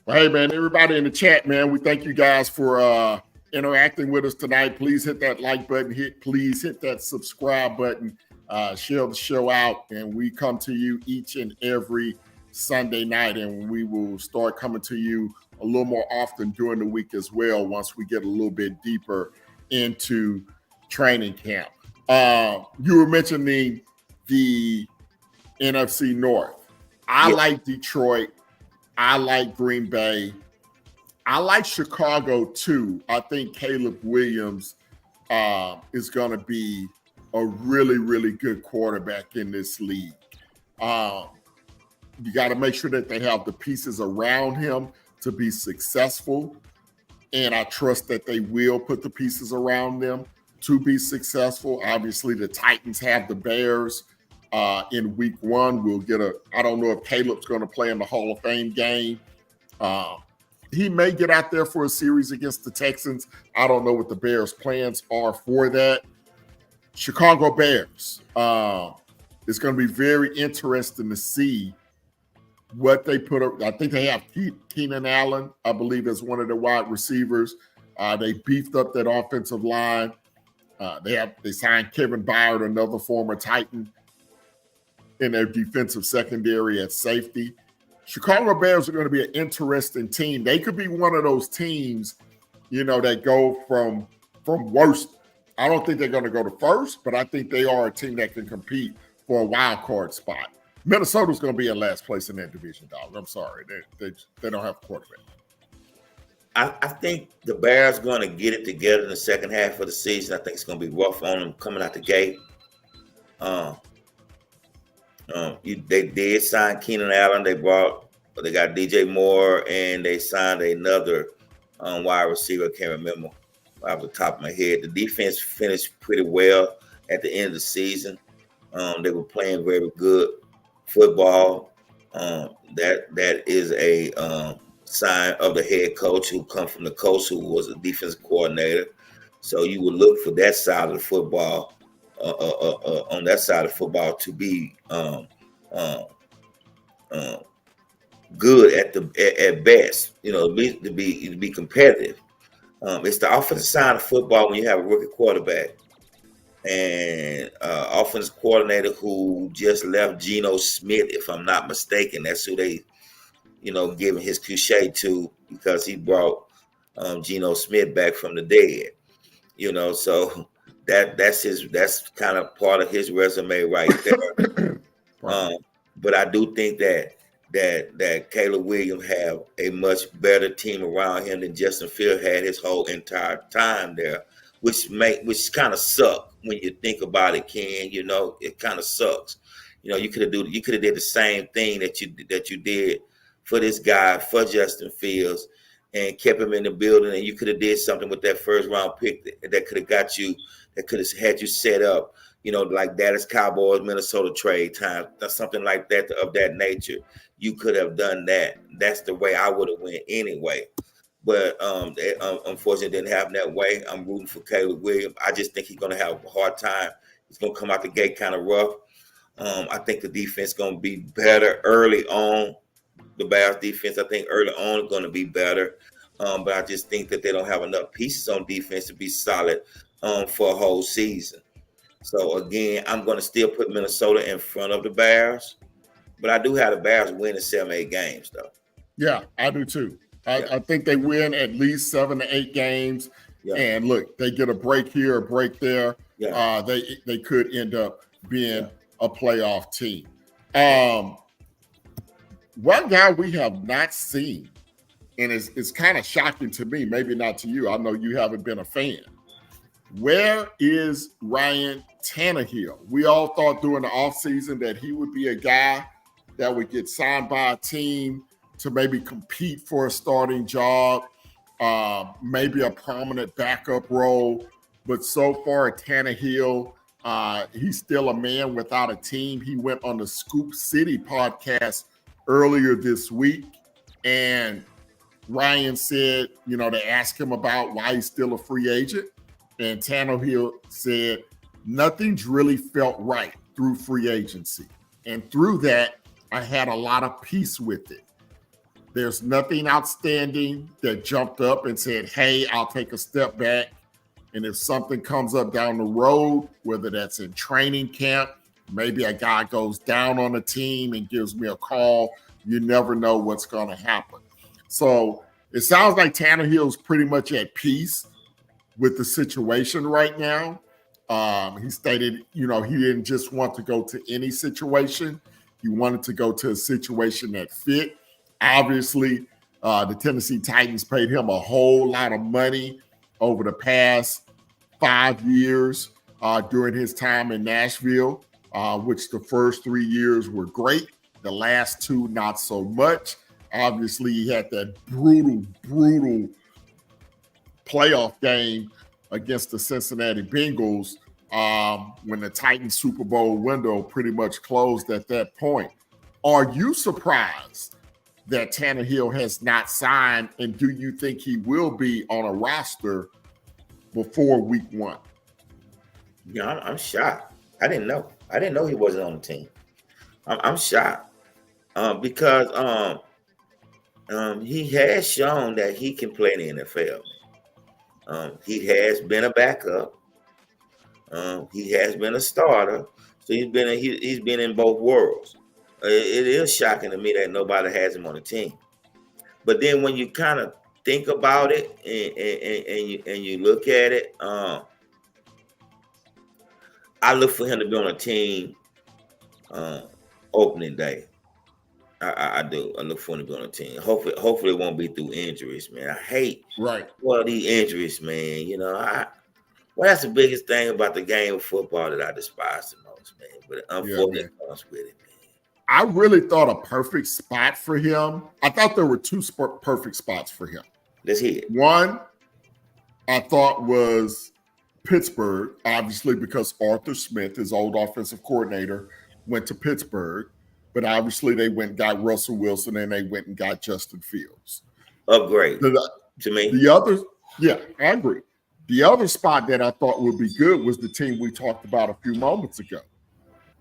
Well, hey man, everybody in the chat, man, we thank you guys for interacting with us tonight. Please hit that like button. Please hit that subscribe button. Share the show out, and we come to you each and every Sunday night, and we will start coming to you a little more often during the week as well once we get a little bit deeper into training camp. You were mentioning the NFC North. I like Detroit. I like Green Bay. I like Chicago too. I think Caleb Williams is going to be a really, really good quarterback in this league. You got to make sure that they have the pieces around him to be successful. And I trust that they will put the pieces around them to be successful. Obviously, the Titans have the Bears in week 1. We'll get I don't know if Caleb's going to play in the Hall of Fame game. He may get out there for a series against the Texans. I don't know what the Bears' plans are for that. Chicago Bears. It's going to be very interesting to see what they put up. I think they have Keenan Allen, I believe, as one of the wide receivers. They beefed up that offensive line. They signed Kevin Byard, another former Titan, in their defensive secondary at safety. Chicago Bears are going to be an interesting team. They could be one of those teams, you know, that go from worst. I don't think they're going to go to first, but I think they are a team that can compete for a wild card spot. Minnesota's going to be in last place in that division, dog. I'm sorry. They don't have a quarterback. I think the Bears going to get it together in the second half of the season. I think it's going to be rough on them coming out the gate. They did sign Keenan Allen. They got DJ Moore, and they signed another wide receiver. I can't remember off the top of my head. The defense finished pretty well at the end of the season. They were playing very good football. That is a sign of the head coach who come from the coach who was a defensive coordinator. So you would look for that side of the football, on that side of football, to be good at best. To be competitive. It's the offensive side of football when you have a rookie quarterback and offensive coordinator who just left, Geno Smith, if I'm not mistaken. That's who they giving his cliche to, because he brought Geno Smith back from the dead. So that's kind of part of his resume right there. But I do think that Caleb Williams have a much better team around him than Justin Fields had his whole entire time there, which kind of suck when you think about it, Ken. It kind of sucks. You could have did the same thing that you did for this guy, for Justin Fields, and kept him in the building, and you could have did something with that first round pick that could have got you, that could have had you set up, like Dallas Cowboys, Minnesota trade time, something like that, of that nature. You could have done that. That's the way I would have went anyway. But it, unfortunately, didn't happen that way. I'm rooting for Caleb Williams. I just think he's going to have a hard time. He's going to come out the gate kind of rough. I think the defense is going to be better early on. The Bears defense, I think early on, is going to be better. But I just think that they don't have enough pieces on defense to be solid for a whole season. So, again, I'm going to still put Minnesota in front of the Bears. But I do have the Bears winning 7-8 games, though. Yeah, I do too. I think they win at least 7 to 8 games. Yeah. And look, they get a break here, a break there. Yeah. They could end up being a playoff team. One guy we have not seen, and it's kind of shocking to me, maybe not to you. I know you haven't been a fan. Where is Ryan Tannehill? We all thought during the offseason that he would be a guy that would get signed by a team to maybe compete for a starting job, maybe a prominent backup role. But so far, Tannehill, he's still a man without a team. He went on the Scoop City podcast earlier this week, and Ryan said, they asked him about why he's still a free agent. And Tannehill said, nothing's really felt right through free agency. And through that, I had a lot of peace with it. There's nothing outstanding that jumped up and said, hey, I'll take a step back. And if something comes up down the road, whether that's in training camp, maybe a guy goes down on a team and gives me a call, you never know what's going to happen. So it sounds like Tannehill's pretty much at peace with the situation right now. He stated, he didn't just want to go to any situation. He wanted to go to a situation that fit. Obviously, the Tennessee Titans paid him a whole lot of money over the past 5 years during his time in Nashville, which the first 3 years were great. The last 2, not so much. Obviously, he had that brutal playoff game against the Cincinnati Bengals when the Titans Super Bowl window pretty much closed at that point. Are you surprised that Tannehill has not signed, and do you think he will be on a roster before week 1? Yeah, I'm shocked. I didn't know he wasn't on the team. I'm shocked because he has shown that he can play in the NFL. He has been a backup. He has been a starter. So he's been in both worlds. It is shocking to me that nobody has him on the team. But then when you kind of think about it and you look at it, I look for him to be on a team opening day. I do. I look forward to being on the team. Hopefully it won't be through injuries, man. I hate these injuries, man. You know, that's the biggest thing about the game of football that I despise the most, man. But unfortunately, it comes with it, man. I really thought a perfect spot for him. I thought there were two perfect spots for him. Let's hear it. One, I thought was Pittsburgh, obviously because Arthur Smith, his old offensive coordinator, went to Pittsburgh. But obviously they went and got Russell Wilson and they went and got Justin Fields. Upgrade to me. The other, yeah, I agree. The other spot that I thought would be good was the team we talked about a few moments ago,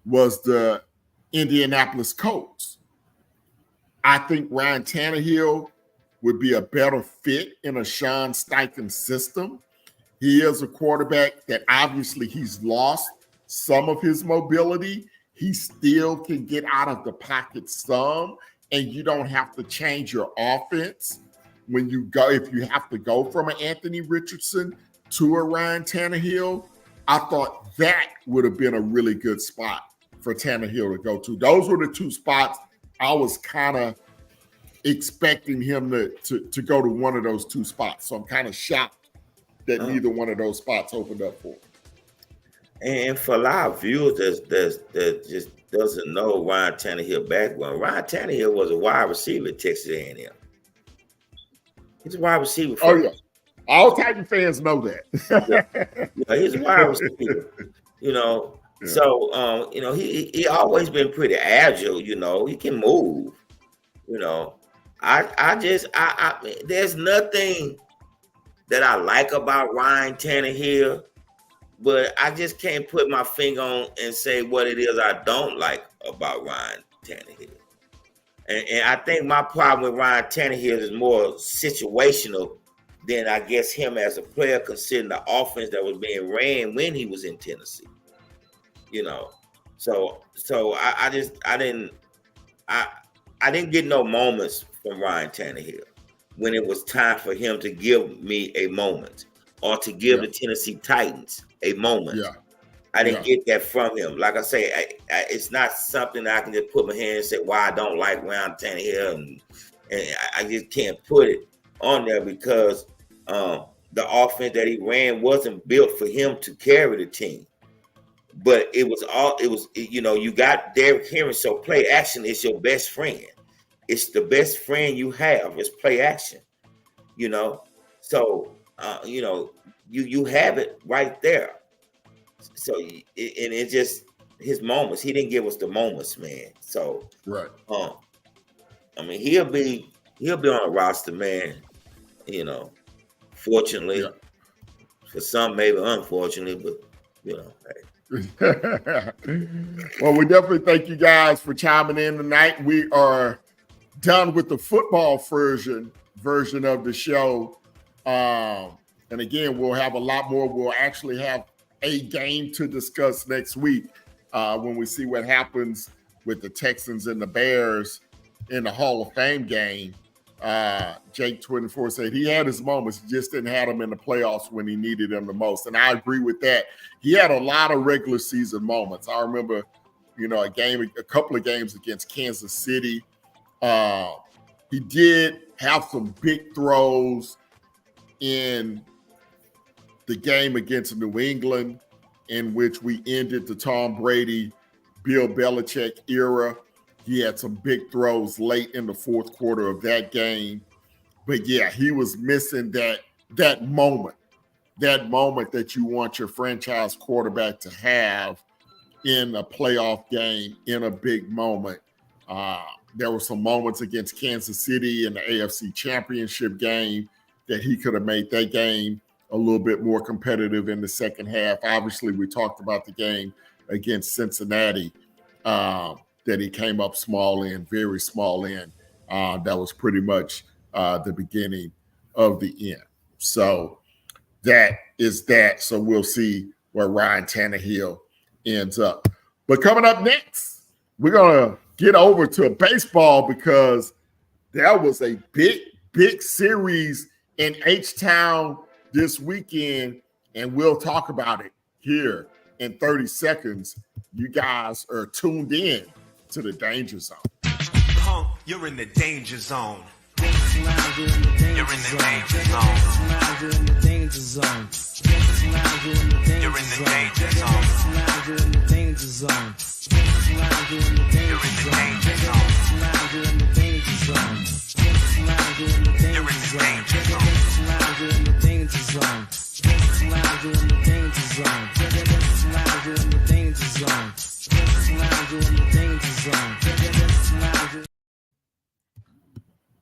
was the Indianapolis Colts. I think Ryan Tannehill would be a better fit in a Sean Steichen system. He is a quarterback that obviously he's lost some of his mobility. He still can get out of the pocket some, and you don't have to change your offense when you go. If you have to go from an Anthony Richardson to a Ryan Tannehill, I thought that would have been a really good spot for Tannehill to go to. Those were the two spots I was kind of expecting him to go to one of those two spots. So I'm kind of shocked that neither one of those spots opened up for him. And for a lot of viewers that just doesn't know Ryan Tannehill background, Ryan Tannehill was a wide receiver at Texas A&M. He's a wide receiver. Oh, yeah. All Titan fans know that. Yeah, he's a wide receiver, you know. Yeah. So, you know, he always been pretty agile, you know. He can move, you know. I there's nothing that I like about Ryan Tannehill, but I just can't put my finger on and say what it is I don't like about Ryan Tannehill. And I think my problem with Ryan Tannehill is more situational than I guess him as a player, considering the offense that was being ran when he was in Tennessee. You know, so I didn't get no moments from Ryan Tannehill when it was time for him to give me a moment or to give the Tennessee Titans a moment. Yeah. I didn't get that from him. Like I say, it's not something that I can just put my hand and say, "Why I don't like Ryan Tannehill," and I just can't put it on there because the offense that he ran wasn't built for him to carry the team. But it was you know, you got Derrick Henry, so play action is your best friend. It's the best friend you have is play action, you know. So you know, you have it right there. So and it just his moments. He didn't give us the moments, man. So right. I mean, he'll be on a roster, man. You know, fortunately for some, maybe unfortunately, but you know, hey. Well, we definitely thank you guys for chiming in tonight. We are done with the football version of the show. And again, we'll have a lot more. We'll actually have a game to discuss next week when we see what happens with the Texans and the Bears in the Hall of Fame game. Jake24 said he had his moments, he just didn't have them in the playoffs when he needed them the most. And I agree with that. He had a lot of regular season moments. I remember, you know, a couple of games against Kansas City. He did have some big throws in the game against New England, in which we ended the Tom Brady, Bill Belichick era. He had some big throws late in the fourth quarter of that game. But yeah, he was missing that moment that you want your franchise quarterback to have in a playoff game, in a big moment. There were some moments against Kansas City in the AFC Championship game that he could have made that game a little bit more competitive in the second half. Obviously, we talked about the game against Cincinnati that he came up small in, very small in. That was pretty much the beginning of the end. So that is that. So we'll see where Ryan Tannehill ends up. But coming up next, we're going to get over to baseball because there was a big series in H-Town this weekend, and we'll talk about it here in 30 seconds. You guys are tuned in to the danger zone. Punk, you're in the danger zone. You're in the danger zone. You're in the danger zone. You're in the danger zone. You're in the danger zone. You're in the danger zone. You're in the danger zone. You're in the danger zone. You're in the danger zone. You're in the danger zone. You're in the danger zone.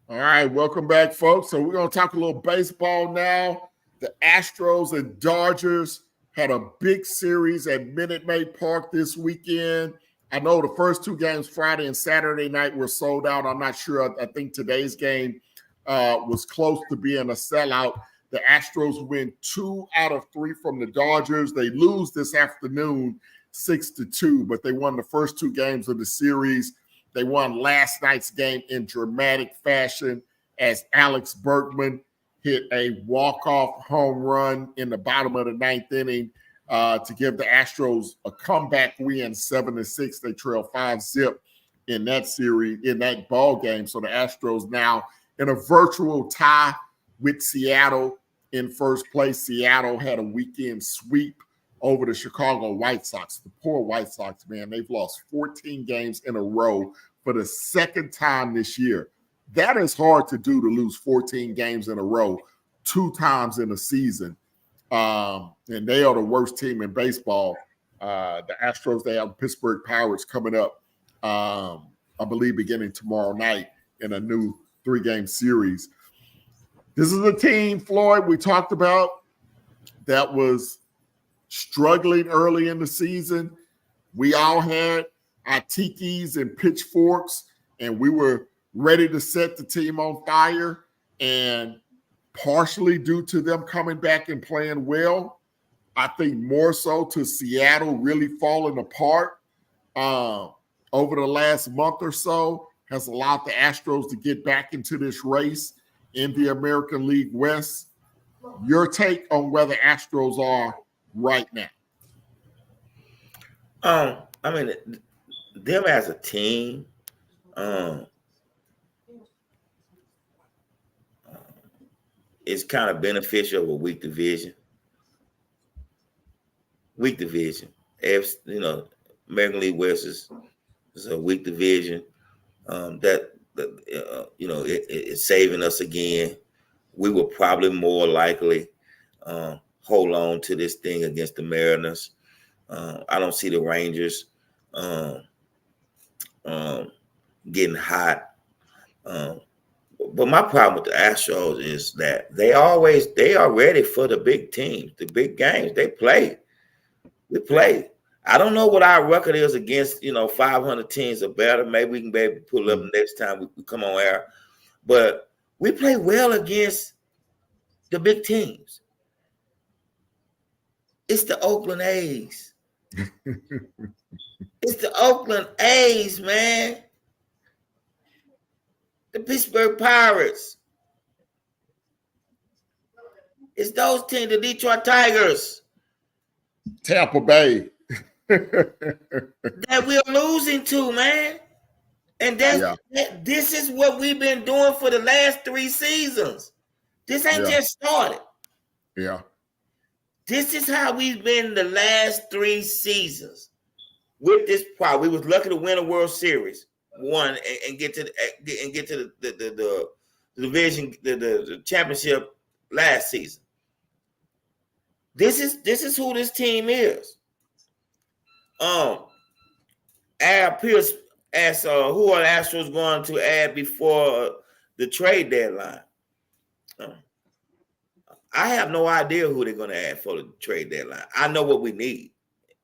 All right, welcome back, folks. So we're going to talk a little baseball now. The Astros and Dodgers had a big series at Minute Maid Park this weekend. I know the first two games, Friday and Saturday night, were sold out. I'm not sure. I think today's game was close to being a sellout. The Astros win 2 out of 3 from the Dodgers. They lose this afternoon 6-2, but they won the first 2 games of the series. They won last night's game in dramatic fashion as Alex Berkman hit a walk-off home run in the bottom of the 9th inning to give the Astros a comeback win, 7-6. They trail 5-0 in that series, in that ball game. So the Astros now in a virtual tie with Seattle in first place. Seattle had a weekend sweep over the Chicago White Sox. The poor White Sox, man, they've lost 14 games in a row for the second time this year. That is hard to do, to lose 14 games in a row 2 times in a season. And they are the worst team in baseball. The Astros, they have Pittsburgh Pirates coming up, I believe, beginning tomorrow night in a new 3-game series. This is a team, Floyd, we talked about that was struggling early in the season. We all had our tikis and pitchforks, and we were ready to set the team on fire. And partially due to them coming back and playing well, I think more so to Seattle really falling apart over the last month or so has allowed the Astros to get back into this race in the American League West. Your take on where the Astros are right now? I mean, them as a team, it's kind of beneficial of a weak division. Weak division. If American League West is a weak division. It's saving us again. We will probably more likely hold on to this thing against the Mariners. I don't see the Rangers getting hot. But my problem with the Astros is that they are ready for the big teams, the big games. They play. We play. I don't know what our record is against 500 teams or better. Maybe we can be able to pull up next time we come on air. But we play well against the big teams. It's the Oakland A's. It's the Oakland A's, man. The Pittsburgh Pirates. It's those teams, the Detroit Tigers. Tampa Bay. That we're losing to, man. And this is what we've been doing for the last 3 seasons. This ain't just started. Yeah. This is how we've been the last 3 seasons. With this problem, we was lucky to win a World Series, won and get to the division, the championship last season. This is who this team is. Al Pierce asked who are the Astros going to add before the trade deadline. I have no idea who they're going to add for the trade deadline. I know what we need,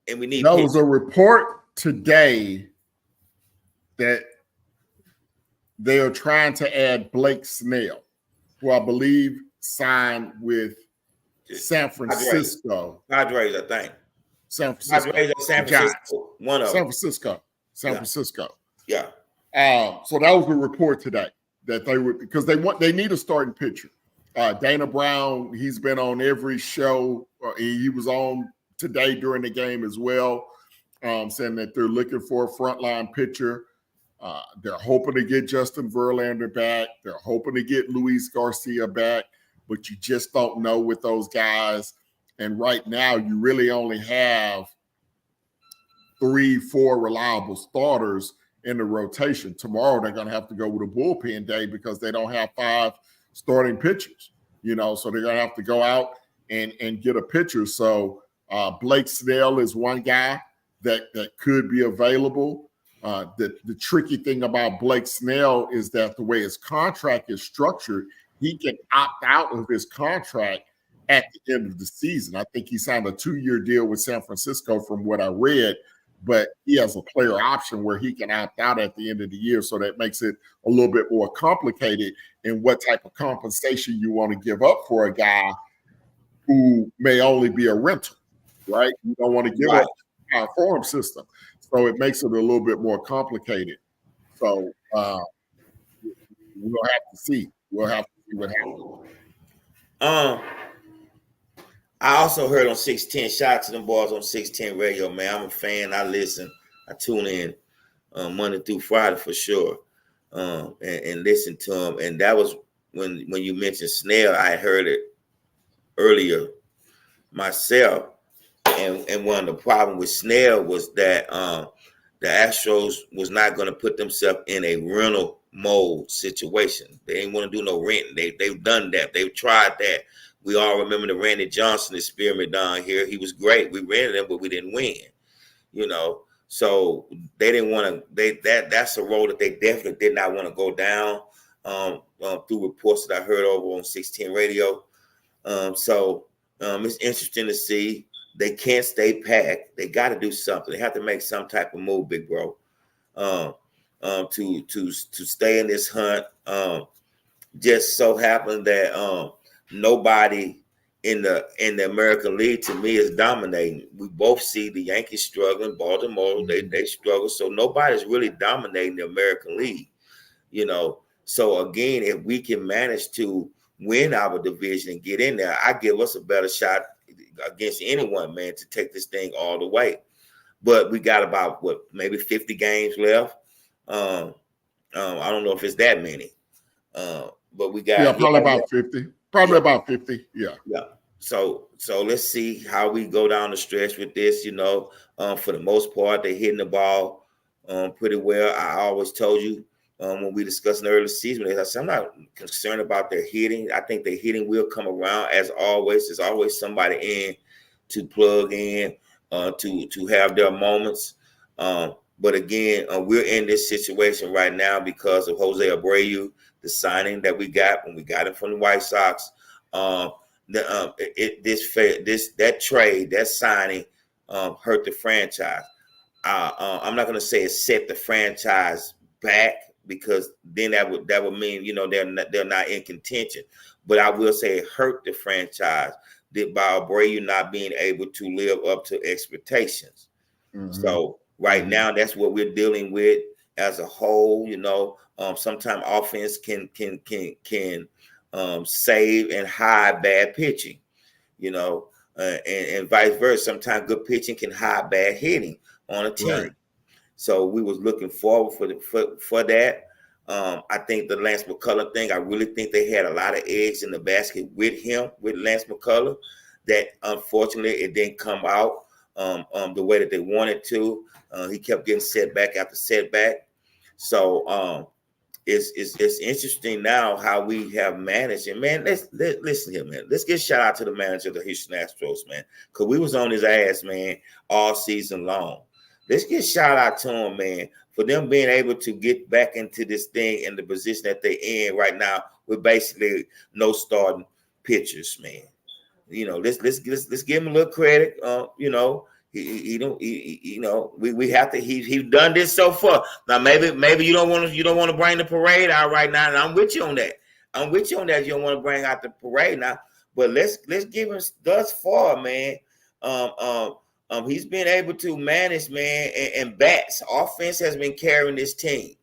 and we need. There was a report today that they are trying to add Blake Snell, who I believe signed with San Francisco. Padres, I think. San Francisco. Padres or San Francisco. One of them. San Francisco. Yeah. So that was the report today that they would, because they need a starting pitcher. Dana Brown, he's been on every show. He was on today during the game as well, saying that they're looking for a frontline pitcher. They're hoping to get Justin Verlander back. They're hoping to get Luis Garcia back, but you just don't know with those guys. And right now, you really only have 3-4 reliable starters in the rotation. Tomorrow, they're going to have to go with a bullpen day because they don't have 5 starting pitchers, so they're going to have to go out and get a pitcher. So Blake Snell is one guy that could be available. The tricky thing about Blake Snell is that the way his contract is structured, he can opt out of his contract at the end of the season. I think he signed a 2-year deal with San Francisco from what I read, but he has a player option where he can opt out at the end of the year. So that makes it a little bit more complicated in what type of compensation you want to give up for a guy who may only be a rental, right? You don't want to give up a farm system. So it makes it a little bit more complicated. So we'll have to see. We'll have to see what happens. I also heard on 610, shout out to them boys on 610 radio, man. I'm a fan. I listen. I tune in Monday through Friday for sure, and listen to them. And that was when you mentioned Snell. I heard it earlier myself. And one of the problems with Snell was that the Astros was not going to put themselves in a rental mode situation. They didn't want to do no renting. They've done that. They've tried that. We all remember the Randy Johnson experiment down here. He was great. We rented him, but we didn't win. So they didn't want to. That's a role that they definitely did not want to go down. Through reports that I heard over on 610 radio. It's interesting to see. They can't stay packed. They got to do something. They have to make some type of move, big bro, to stay in this hunt. Just so happened that nobody in the American League to me is dominating. We both see the Yankees struggling, Baltimore they struggle, so nobody's really dominating the American League. So again, if we can manage to win our division and get in there, I give us a better shot against anyone, man, to take this thing all the way. But we got about maybe 50 games left. I don't know if it's that many, but we got probably about 50. Probably about 50. Yeah. So let's see how we go down the stretch with this. For the most part, they're hitting the ball pretty well. I always told you when we discussed in the early season, I said I'm not concerned about their hitting. I think their hitting will come around as always. There's always somebody in to plug in to have their moments. But again, we're in this situation right now because of Jose Abreu, the signing that we got when we got him from the White Sox. That trade, that signing, hurt the franchise. I'm not going to say it set the franchise back because then that would mean they're not in contention. But I will say it hurt the franchise by Abreu not being able to live up to expectations. Mm-hmm. So right now, that's what we're dealing with as a whole. Sometimes offense can save and hide bad pitching, and vice versa. Sometimes good pitching can hide bad hitting on a team. Right. So we was looking forward for that. I think the Lance McCullers thing, I really think they had a lot of eggs in the basket with Lance McCullers, that unfortunately it didn't come out the way that they wanted to. He kept getting setback after setback. So it's interesting now how we have managed. And man, let's listen here, man. Let's give a shout out to the manager of the Houston Astros, man, because we was on his ass, man, all season long. Let's give a shout out to him, man, for them being able to get back into this thing in the position that they're in right now with basically no starting pitchers, man. Let's give him a little credit. We have to. He's done this so far. Now maybe you don't want to bring the parade out right now, and I'm with you on that. You don't want to bring out the parade now, but let's give him thus far, man. He's been able to manage, man, and bats. Offense has been carrying this team.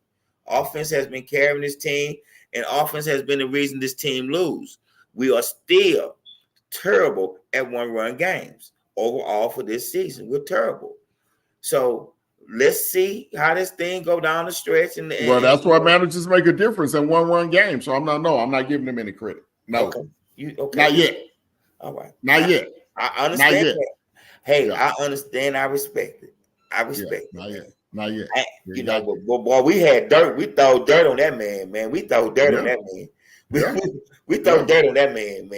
And offense has been the reason this team lose. We are still terrible at one-run games overall for this season. We're terrible. So let's see how this thing go down the stretch. And Well, that's why managers make a difference in 1-1 games. So I'm not giving them any credit. No, okay. Not yet. All right, Not yet. I understand that. Hey, Yeah. I understand. I respect it. I respect it. Not yet. Not yet. You know, but boy, we had dirt. We throw dirt on that man. We throw dirt on that man. We throw dirt on that man.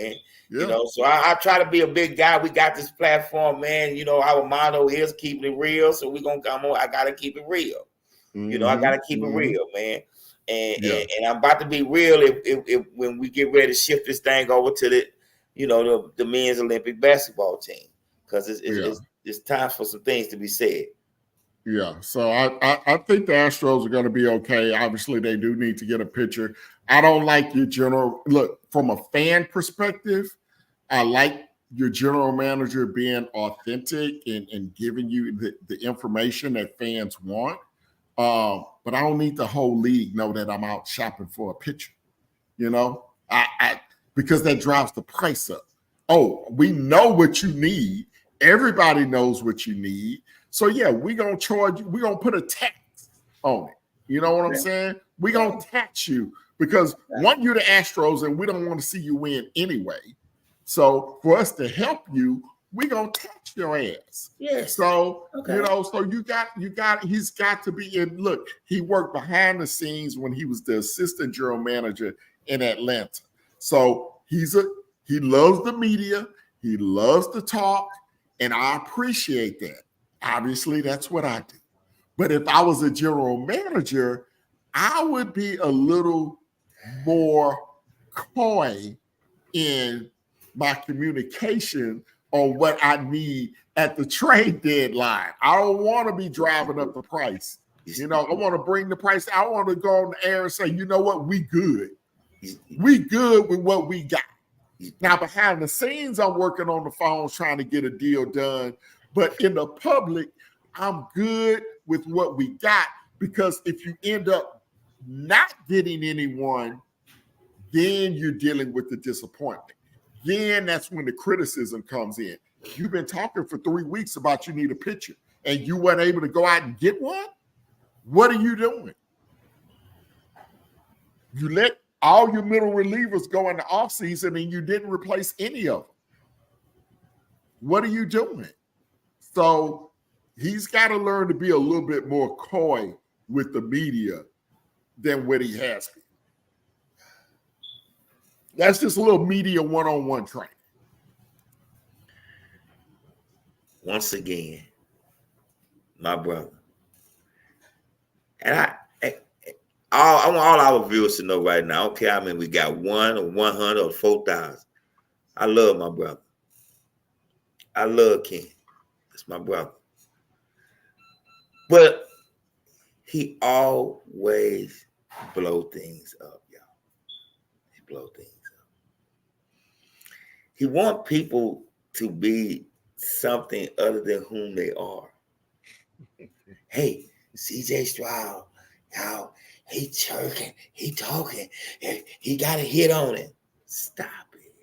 Yeah. You know, so I try to be a big guy. We got this platform, man. You know, our motto is keeping it real. So we're gonna come on. I gotta keep it real. You know, I gotta keep it real, man. And I'm about to be real if when we get ready to shift this thing over to the men's Olympic basketball team, because it's time for some things to be said. Yeah, so I think the Astros are going to be okay. Obviously, they do need to get a pitcher. I don't like your general look from a fan perspective. I like your general manager being authentic and giving you the information that fans want. But I don't need the whole league know that I'm out shopping for a pitcher. You know, I because that drives the price up. Oh, we know what you need. Everybody knows what you need. So yeah, we're gonna charge you, we're gonna put a tax on it. You know what I'm saying? We're gonna tax you because one, you're the Astros and we don't want to see you win anyway. So for us to help you, we're gonna tax your ass. Yeah. So so he's got to be in. Look, he worked behind the scenes when he was the assistant general manager in Atlanta. So he loves the media, he loves to talk, and I appreciate that. Obviously, that's what I do. But if I was a general manager, I would be a little more coy in my communication on what I need at the trade deadline. I don't want to be driving up the price. You know, I want to bring the price. I want to go on the air and say, you know what, we good. We good with what we got. Now, behind the scenes, I'm working on the phones trying to get a deal done. But in the public, I'm good with what we got, because if you end up not getting anyone, then you're dealing with the disappointment. Then that's when the criticism comes in. You've been talking for 3 weeks about you need a pitcher, and you weren't able to go out and get one? What are you doing? You let all your middle relievers go in the offseason and you didn't replace any of them. What are you doing? So he's got to learn to be a little bit more coy with the media than what he has been. That's just a little media one-on-one training. Once again, my brother. And I want all our viewers to know right now, I don't care how many we got, 1 or 100 or 4,000. I love my brother. I love Ken. That's my brother. But he always blow things up, y'all. He blow things up. He want people to be something other than whom they are. Hey, CJ Stroud, y'all, he chirking, he talking, he got a hit on it. Stop it.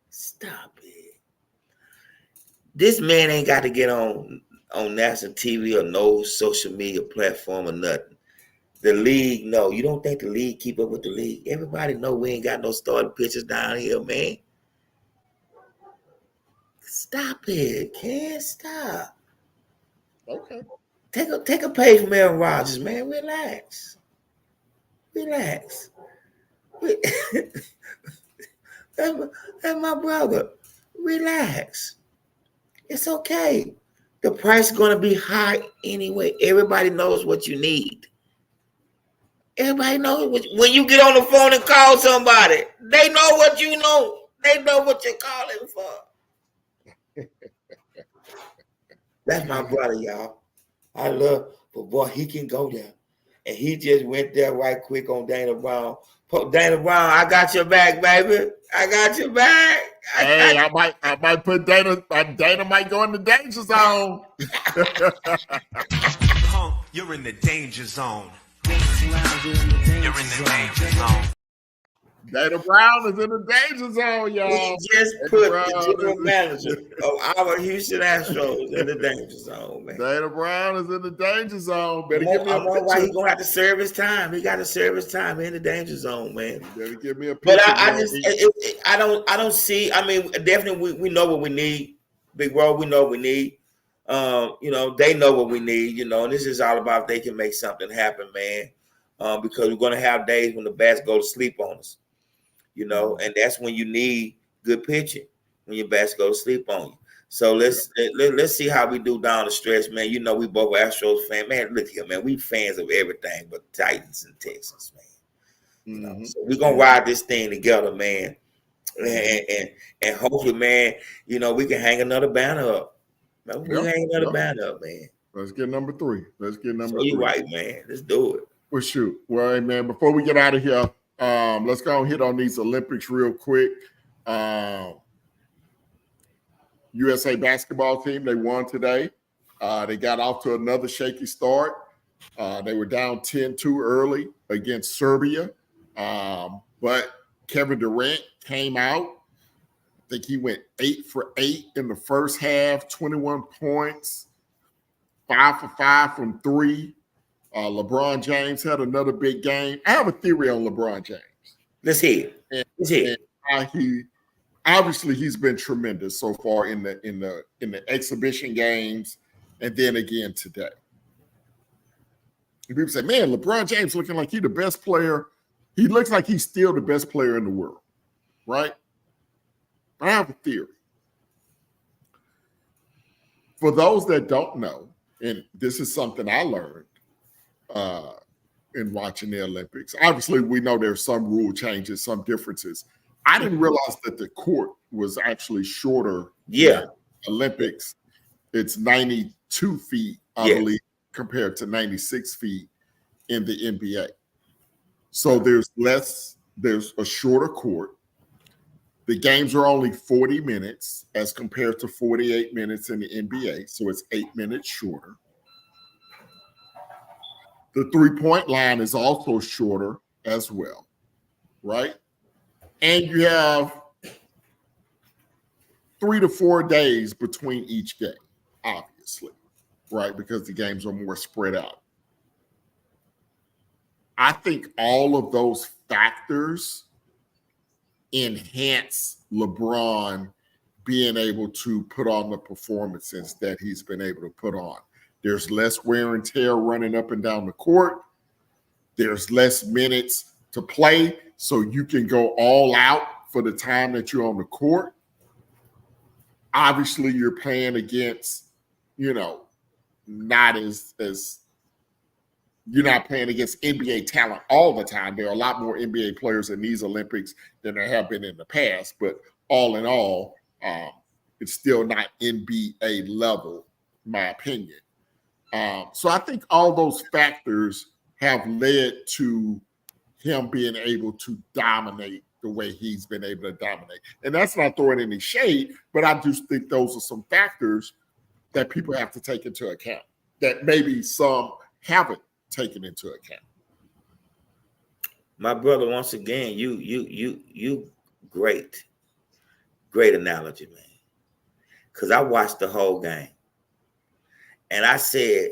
Stop it. This man ain't got to get on national TV or no social media platform or nothing. The league, no. You don't think the league keep up with the league? Everybody know we ain't got no starting pitchers down here, man. Stop it. Can't stop. Okay. Take a page from Aaron Rodgers, man. Relax. That's my brother. Relax. It's okay. The price is going to be high anyway. Everybody knows what you need. Everybody knows when you get on the phone and call somebody, they know what you know. They know what you're calling for. That's my brother, y'all. I love, but boy, he can go there. And he just went there right quick on Dana Brown. Dana Brown, I got your back, baby. I got your back. I might put Dana. Dana might go in the danger zone. You're in the danger zone. You're in the danger zone. Dana Brown is in the danger zone, y'all. He just Dana put Brown the general is- manager of our Houston Astros in the danger zone, man. Dana Brown is in the danger zone. Better I give me a wonder why picture. he gonna have to serve his time. He got to serve his time in the danger zone, man. Better give me a But picture. I man. just I don't see. I mean, definitely we know what we need. Big Bro, we know what we need. You know, they know what we need. You know, and this is all about if they can make something happen, man. Because we're gonna have days when the bats go to sleep on us. You know, and that's when you need good pitching, when your bats go to sleep on you. So let's see how we do down the stretch, man. You know, we both Astros fans, man. Look here, man. We fans of everything but Titans and Texans, man. You know, so we're gonna ride this thing together, man. And hopefully, man, you know, we can hang another banner up. Man, we can hang another banner up, man. Let's get number 3. Let's get number So 3. you're right, man. Let's do it. Well, shoot. Well, hey, man, before we get out of here, let's go and hit on these Olympics real quick. USA basketball team, they won today. They got off to another shaky start. They were down 10-2 early against Serbia. But Kevin Durant came out. I think he went 8 for 8 in the first half, 21 points, 5 for 5 from 3. LeBron James had another big game. I have a theory on LeBron James. Let's hear it. Let's hear it. Obviously he's been tremendous so far in the exhibition games, and then again today. And people say, "Man, LeBron James looking like he's the best player." He looks like he's still the best player in the world, right? I have a theory. For those that don't know, and this is something I learned in watching the Olympics. Obviously, we know there's some rule changes, some differences. I didn't realize that the court was actually shorter. Yeah. Olympics. It's 92 feet, I believe, compared to 96 feet in the NBA. So there's a shorter court. The games are only 40 minutes as compared to 48 minutes in the NBA. So it's 8 minutes shorter. The 3-point line is also shorter as well, right? And you have 3 to 4 days between each game, obviously, right? Because the games are more spread out. I think all of those factors enhance LeBron being able to put on the performances that he's been able to put on. There's less wear and tear running up and down the court. There's less minutes to play, so you can go all out for the time that you're on the court. Obviously, you're playing against, not as you're not playing against NBA talent all the time. There are a lot more NBA players in these Olympics than there have been in the past, but all in all, it's still not NBA level, in my opinion. So I think all those factors have led to him being able to dominate the way he's been able to dominate. And that's not throwing any shade, but I just think those are some factors that people have to take into account that maybe some haven't taken into account. My brother, once again, you great analogy, man. Because I watched the whole game. And I said,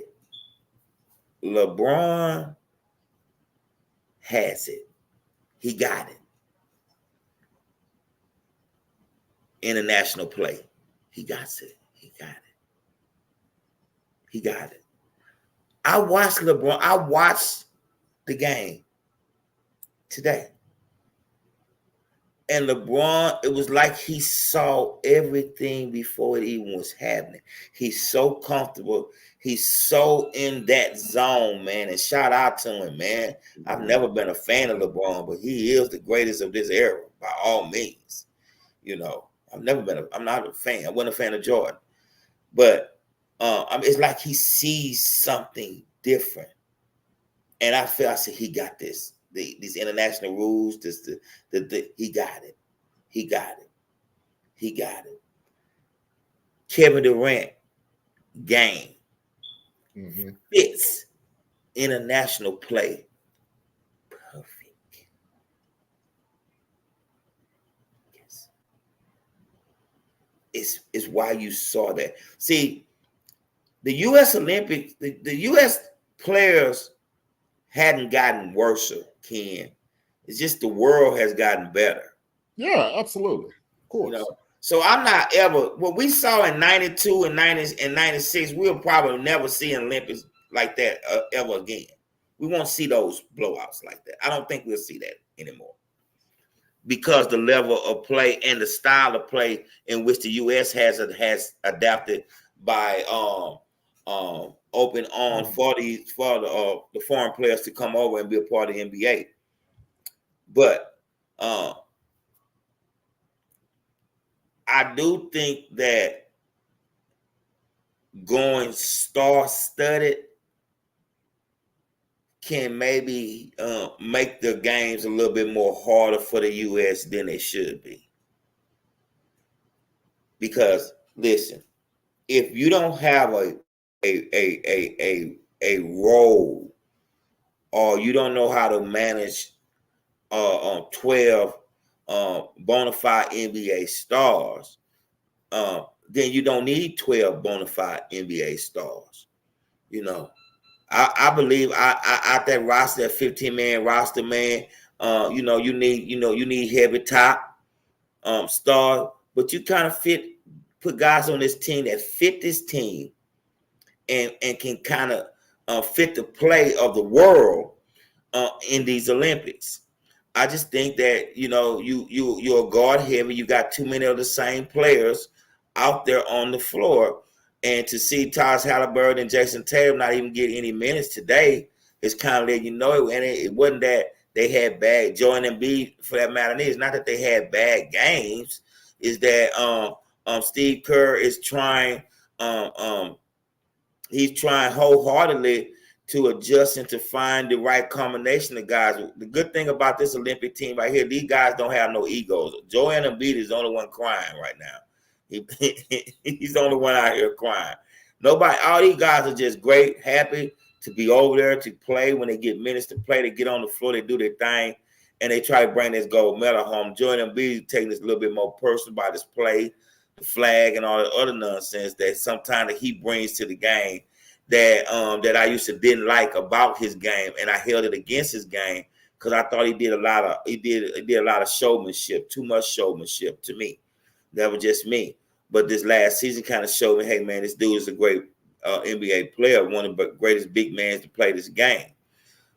LeBron has it. He got it. International play. He got it. He got it. He got it. I watched LeBron. I watched the game today. And LeBron, it was like he saw everything before it even was happening. He's so comfortable. He's so in that zone, man. And shout out to him, man. I've never been a fan of LeBron, but he is the greatest of this era by all means. I'm not a fan. I wasn't a fan of Jordan. But it's like he sees something different. And I said, he got this. These international rules, he got it. He got it. He got it. Kevin Durant game fits international play perfect. is why you saw that. See, the U.S. Olympics, the U.S. players hadn't gotten worse, Ken. It's just the world has gotten better. Yeah, absolutely. Of course. You know, so I'm not ever what we saw in 92 and 90 and 96, we'll probably never see an Olympics like that ever again. We won't see those blowouts like that. I don't think we'll see that anymore. Because the level of play and the style of play in which the U.S. has adapted by open on for the foreign players to come over and be a part of the NBA. But I do think that going star-studded can maybe make the games a little bit more harder for the U.S. than they should be. Because listen, if you don't have a role, or you don't know how to manage 12 bona fide NBA stars, then you don't need 12 bona fide NBA stars. You know, I believe out that roster, that 15-man roster, man, you know, you need heavy top stars, but you kind of put guys on this team that fit this team and can kind of fit the play of the world in these Olympics. I just think that, you know, you're guard heavy. You got too many of the same players out there on the floor. And to see Tyrese Halliburton and Jason Tatum not even get any minutes today is kind of letting you know it. And it wasn't that they had bad, Joel Embiid for that matter. It's not that they had bad games. Is that Steve Kerr is trying, he's trying wholeheartedly to adjust and to find the right combination of guys. The good thing about this Olympic team right here, these guys don't have no egos. Joel Embiid is the only one crying right now. He's the only one out here crying. Nobody, all these guys are just great, happy to be over there to play. When they get minutes to play, they get on the floor, they do their thing, and they try to bring this gold medal home. Joel Embiid taking this a little bit more personal by this play, the flag, and all the other nonsense that sometimes that he brings to the game that I used to didn't like about his game, and I held it against his game because I thought he did a lot of showmanship, too much showmanship to me. That was just me. But this last season kind of showed me, hey, man, this dude is a great NBA player, one of the greatest big men to play this game.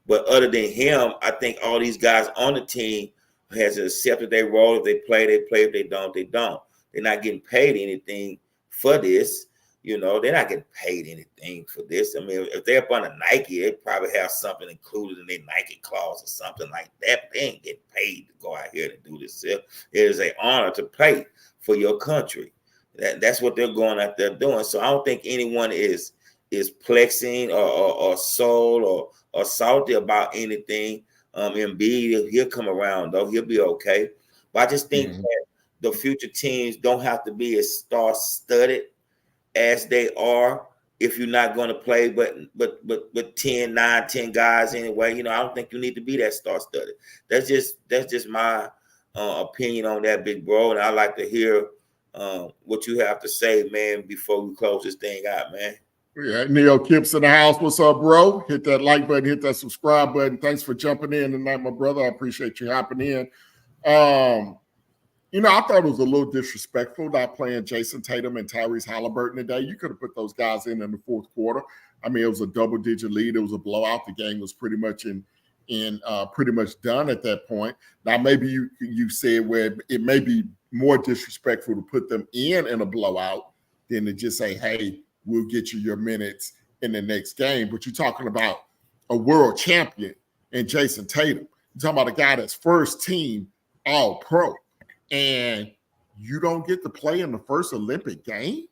But other than him, I think all these guys on the team has accepted their role. If they play, they play. If they don't, they don't. They're not getting paid anything for this. You know, they're not getting paid anything for this. I mean, if they're up on a Nike, they probably have something included in their Nike clause or something like that. But they ain't getting paid to go out here and do this. It is an honor to play for your country. That's what they're going out there doing. So I don't think anyone is plexing or sold or salty about anything. Embiid, he'll come around though. He'll be okay. But I just think that the future teams don't have to be as star-studded as they are if you're not going to play but 10 guys anyway. You know, I don't think you need to be that star-studded. That's just my opinion on that, big bro. And I like to hear what you have to say, man, before we close this thing out, man. Yeah, Neil Kipps in the house. What's up, bro? Hit that like button, hit that subscribe button. Thanks for jumping in tonight, my brother. I appreciate you hopping in. You know, I thought it was a little disrespectful not playing Jason Tatum and Tyrese Halliburton today. You could have put those guys in the fourth quarter. I mean, it was a double-digit lead. It was a blowout. The game was pretty much pretty much done at that point. Now, maybe you said where it may be more disrespectful to put them in a blowout than to just say, hey, we'll get you your minutes in the next game. But you're talking about a world champion in Jason Tatum. You're talking about a guy that's first team All-Pro. And you don't get to play in the first Olympic game?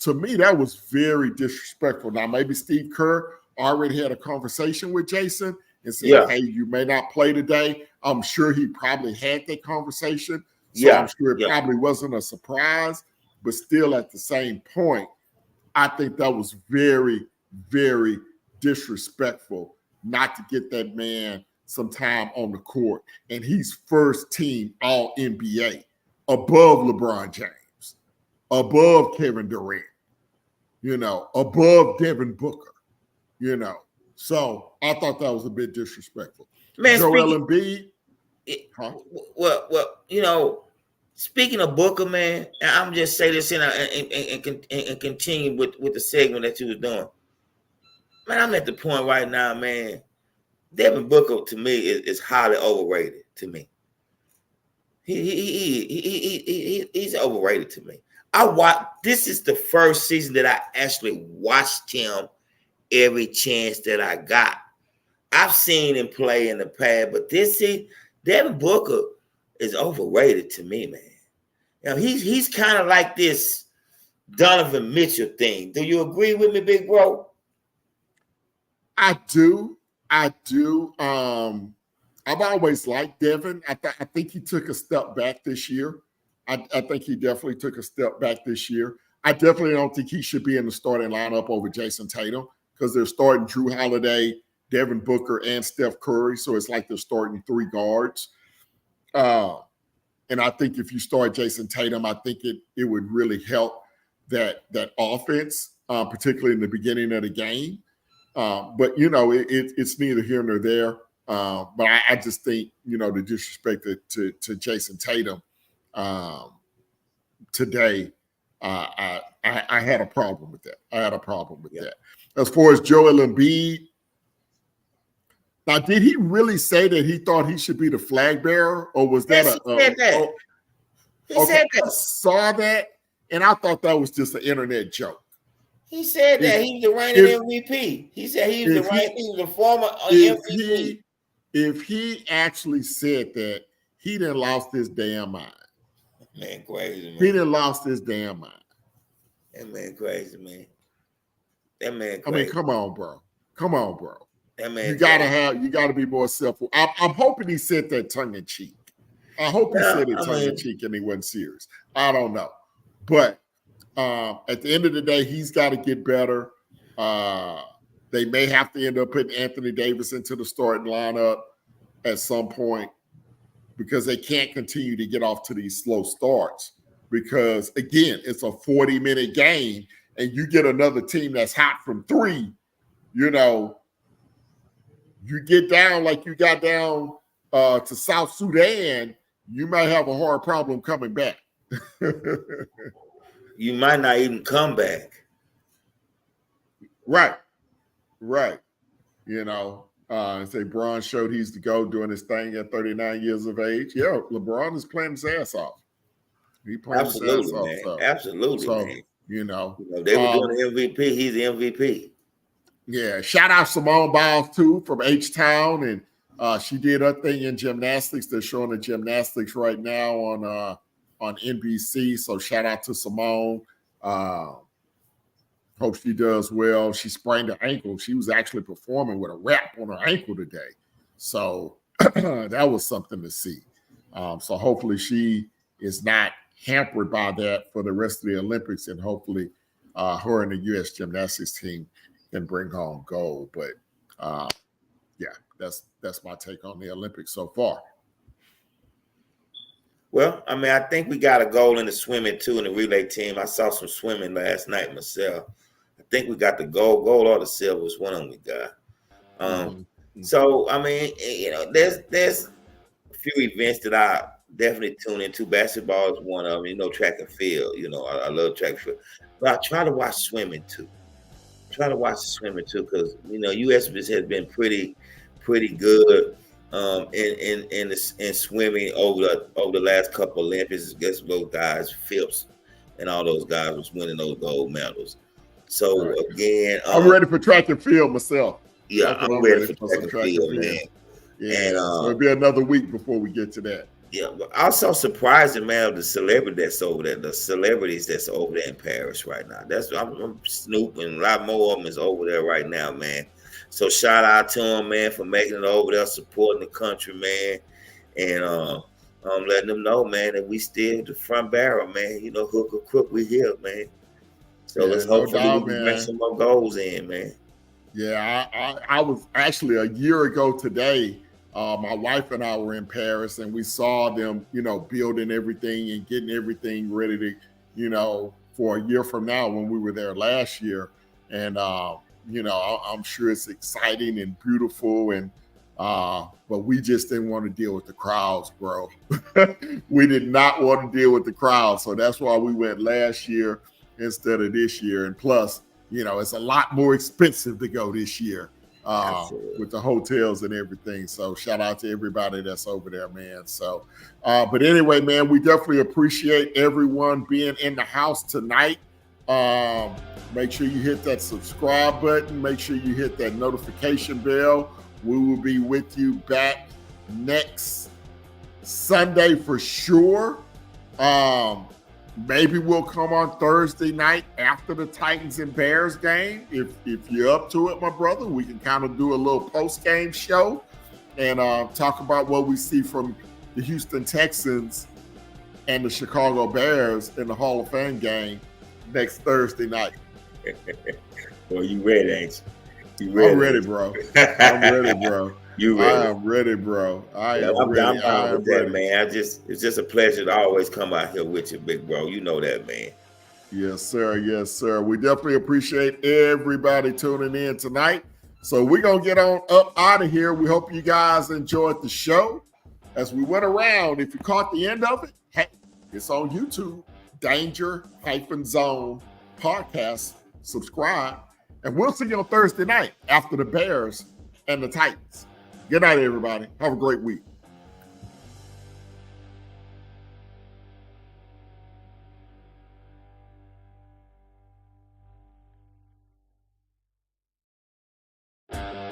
To me, that was very disrespectful. Now, maybe Steve Kerr already had a conversation with Jason and said, hey, you may not play today. I'm sure he probably had that conversation. So I'm sure it probably wasn't a surprise. But still, at the same point, I think that was very, very disrespectful not to get that man some time on the court. And he's first team All-NBA above LeBron James. above Kevin Durant, above Devin Booker, So I thought that was a bit disrespectful. Man, Joel Embiid. Well, speaking of Booker, man, and I'm just say this and continue with the segment that you was doing. Man, I'm at the point right now, man. Devin Booker to me is highly overrated to me. He's overrated to me. This is the first season that I actually watched him every chance that I got. I've seen him play in the past, but Devin Booker is overrated to me, man. He's kind of like this Donovan Mitchell thing. Do you agree with me, big bro? I do. I've always liked Devin. I think he took a step back this year. I think he definitely took a step back this year. I definitely don't think he should be in the starting lineup over Jason Tatum because they're starting Drew Holiday, Devin Booker, and Steph Curry. So it's like they're starting 3 guards. And I think if you start Jason Tatum, I think it would really help that offense, particularly in the beginning of the game. But, it's neither here nor there. But I just think, the disrespect to Jason Tatum today, I had a problem with that. That. As far as Joel Embiid, now, did he really say that he thought he should be the flag bearer, or was that He said that. He said that. I saw that, and I thought that was just an internet joke. He said that he was the reigning MVP. He said he was the former MVP. If he actually said that, he done lost his damn mind. Man, crazy, man. He done lost his damn mind. That man crazy, man. That man crazy. I mean, come on, bro. That man you gotta be more self-aware. I'm hoping he said that tongue in cheek. I hope he said it tongue in cheek and he wasn't serious. I don't know. But at the end of the day, he's got to get better. They may have to end up putting Anthony Davis into the starting lineup at some point because they can't continue to get off to these slow starts. Because, again, it's a 40-minute game, and you get another team that's hot from 3, you get down like you got down to South Sudan, you might have a hard problem coming back. You might not even come back. Right. Say Bron showed he's the GOAT doing his thing at 39 years of age. Yeah, LeBron is playing his ass off. He playing his ass off. So, Absolutely, man. They were doing the MVP. He's the MVP. Yeah, shout out Simone Biles too from H-Town, and she did her thing in gymnastics. They're showing the gymnastics right now on NBC. So shout out to Simone. Hope she does well. She sprained her ankle. She was actually performing with a wrap on her ankle today. So that was something to see. So hopefully she is not hampered by that for the rest of the Olympics, and hopefully her and the U.S. gymnastics team can bring home gold. But that's my take on the Olympics so far. Well, I mean, I think we got a goal in the swimming too in the relay team. I saw some swimming last night myself. I think we got the gold or the silver was one of them we got. So I mean, there's a few events that I definitely tune into. Basketball is one of them. Track and field. I love track and field, but I try to watch swimming too. Because U.S. has been pretty good in swimming over the last couple Olympics. Guess those guys, Phillips, and all those guys was winning those gold medals. So again, I'm ready for track and field myself. Yeah, I'm ready for track and field, man. Yeah, and it'll be another week before we get to that. Yeah, but also surprising, man, of the celebrity that's over there, the celebrities that's over there in Paris right now. I'm snooping. A lot more of them is over there right now, man. So shout out to them, man, for making it over there, supporting the country, man, and letting them know, man, that we still the front barrel, man. Hook or crook, we here, man. So let's hopefully we can bring some more goals in, man. Yeah, I was actually a year ago today. My wife and I were in Paris, and we saw them, building everything and getting everything ready to, for a year from now when we were there last year. And, I'm sure it's exciting and beautiful. And, but we just didn't want to deal with the crowds, bro. We did not want to deal with the crowds. So that's why we went last year instead of this year. And plus, it's a lot more expensive to go this year with the hotels and everything. So shout out to everybody that's over there, man. So, but anyway, man, we definitely appreciate everyone being in the house tonight. Make sure you hit that subscribe button. Make sure you hit that notification bell. We will be with you back next Sunday for sure. Maybe we'll come on Thursday night after the Titans and Bears game. If you're up to it, my brother, we can kind of do a little post-game show and talk about what we see from the Houston Texans and the Chicago Bears in the Hall of Fame game next Thursday night. Well, you ready, ain't you? I'm ready, bro. I'm ready, bro. You ready? I am ready, bro. I'm down with that, man. It's just a pleasure to always come out here with you, big bro. You know that, man. Yes, sir. Yes, sir. We definitely appreciate everybody tuning in tonight. So we're going to get on up out of here. We hope you guys enjoyed the show. As we went around, if you caught the end of it, hey, it's on YouTube, Danger-Zone Podcast. Subscribe. And we'll see you on Thursday night after the Bears and the Titans. Good night, everybody. Have a great week.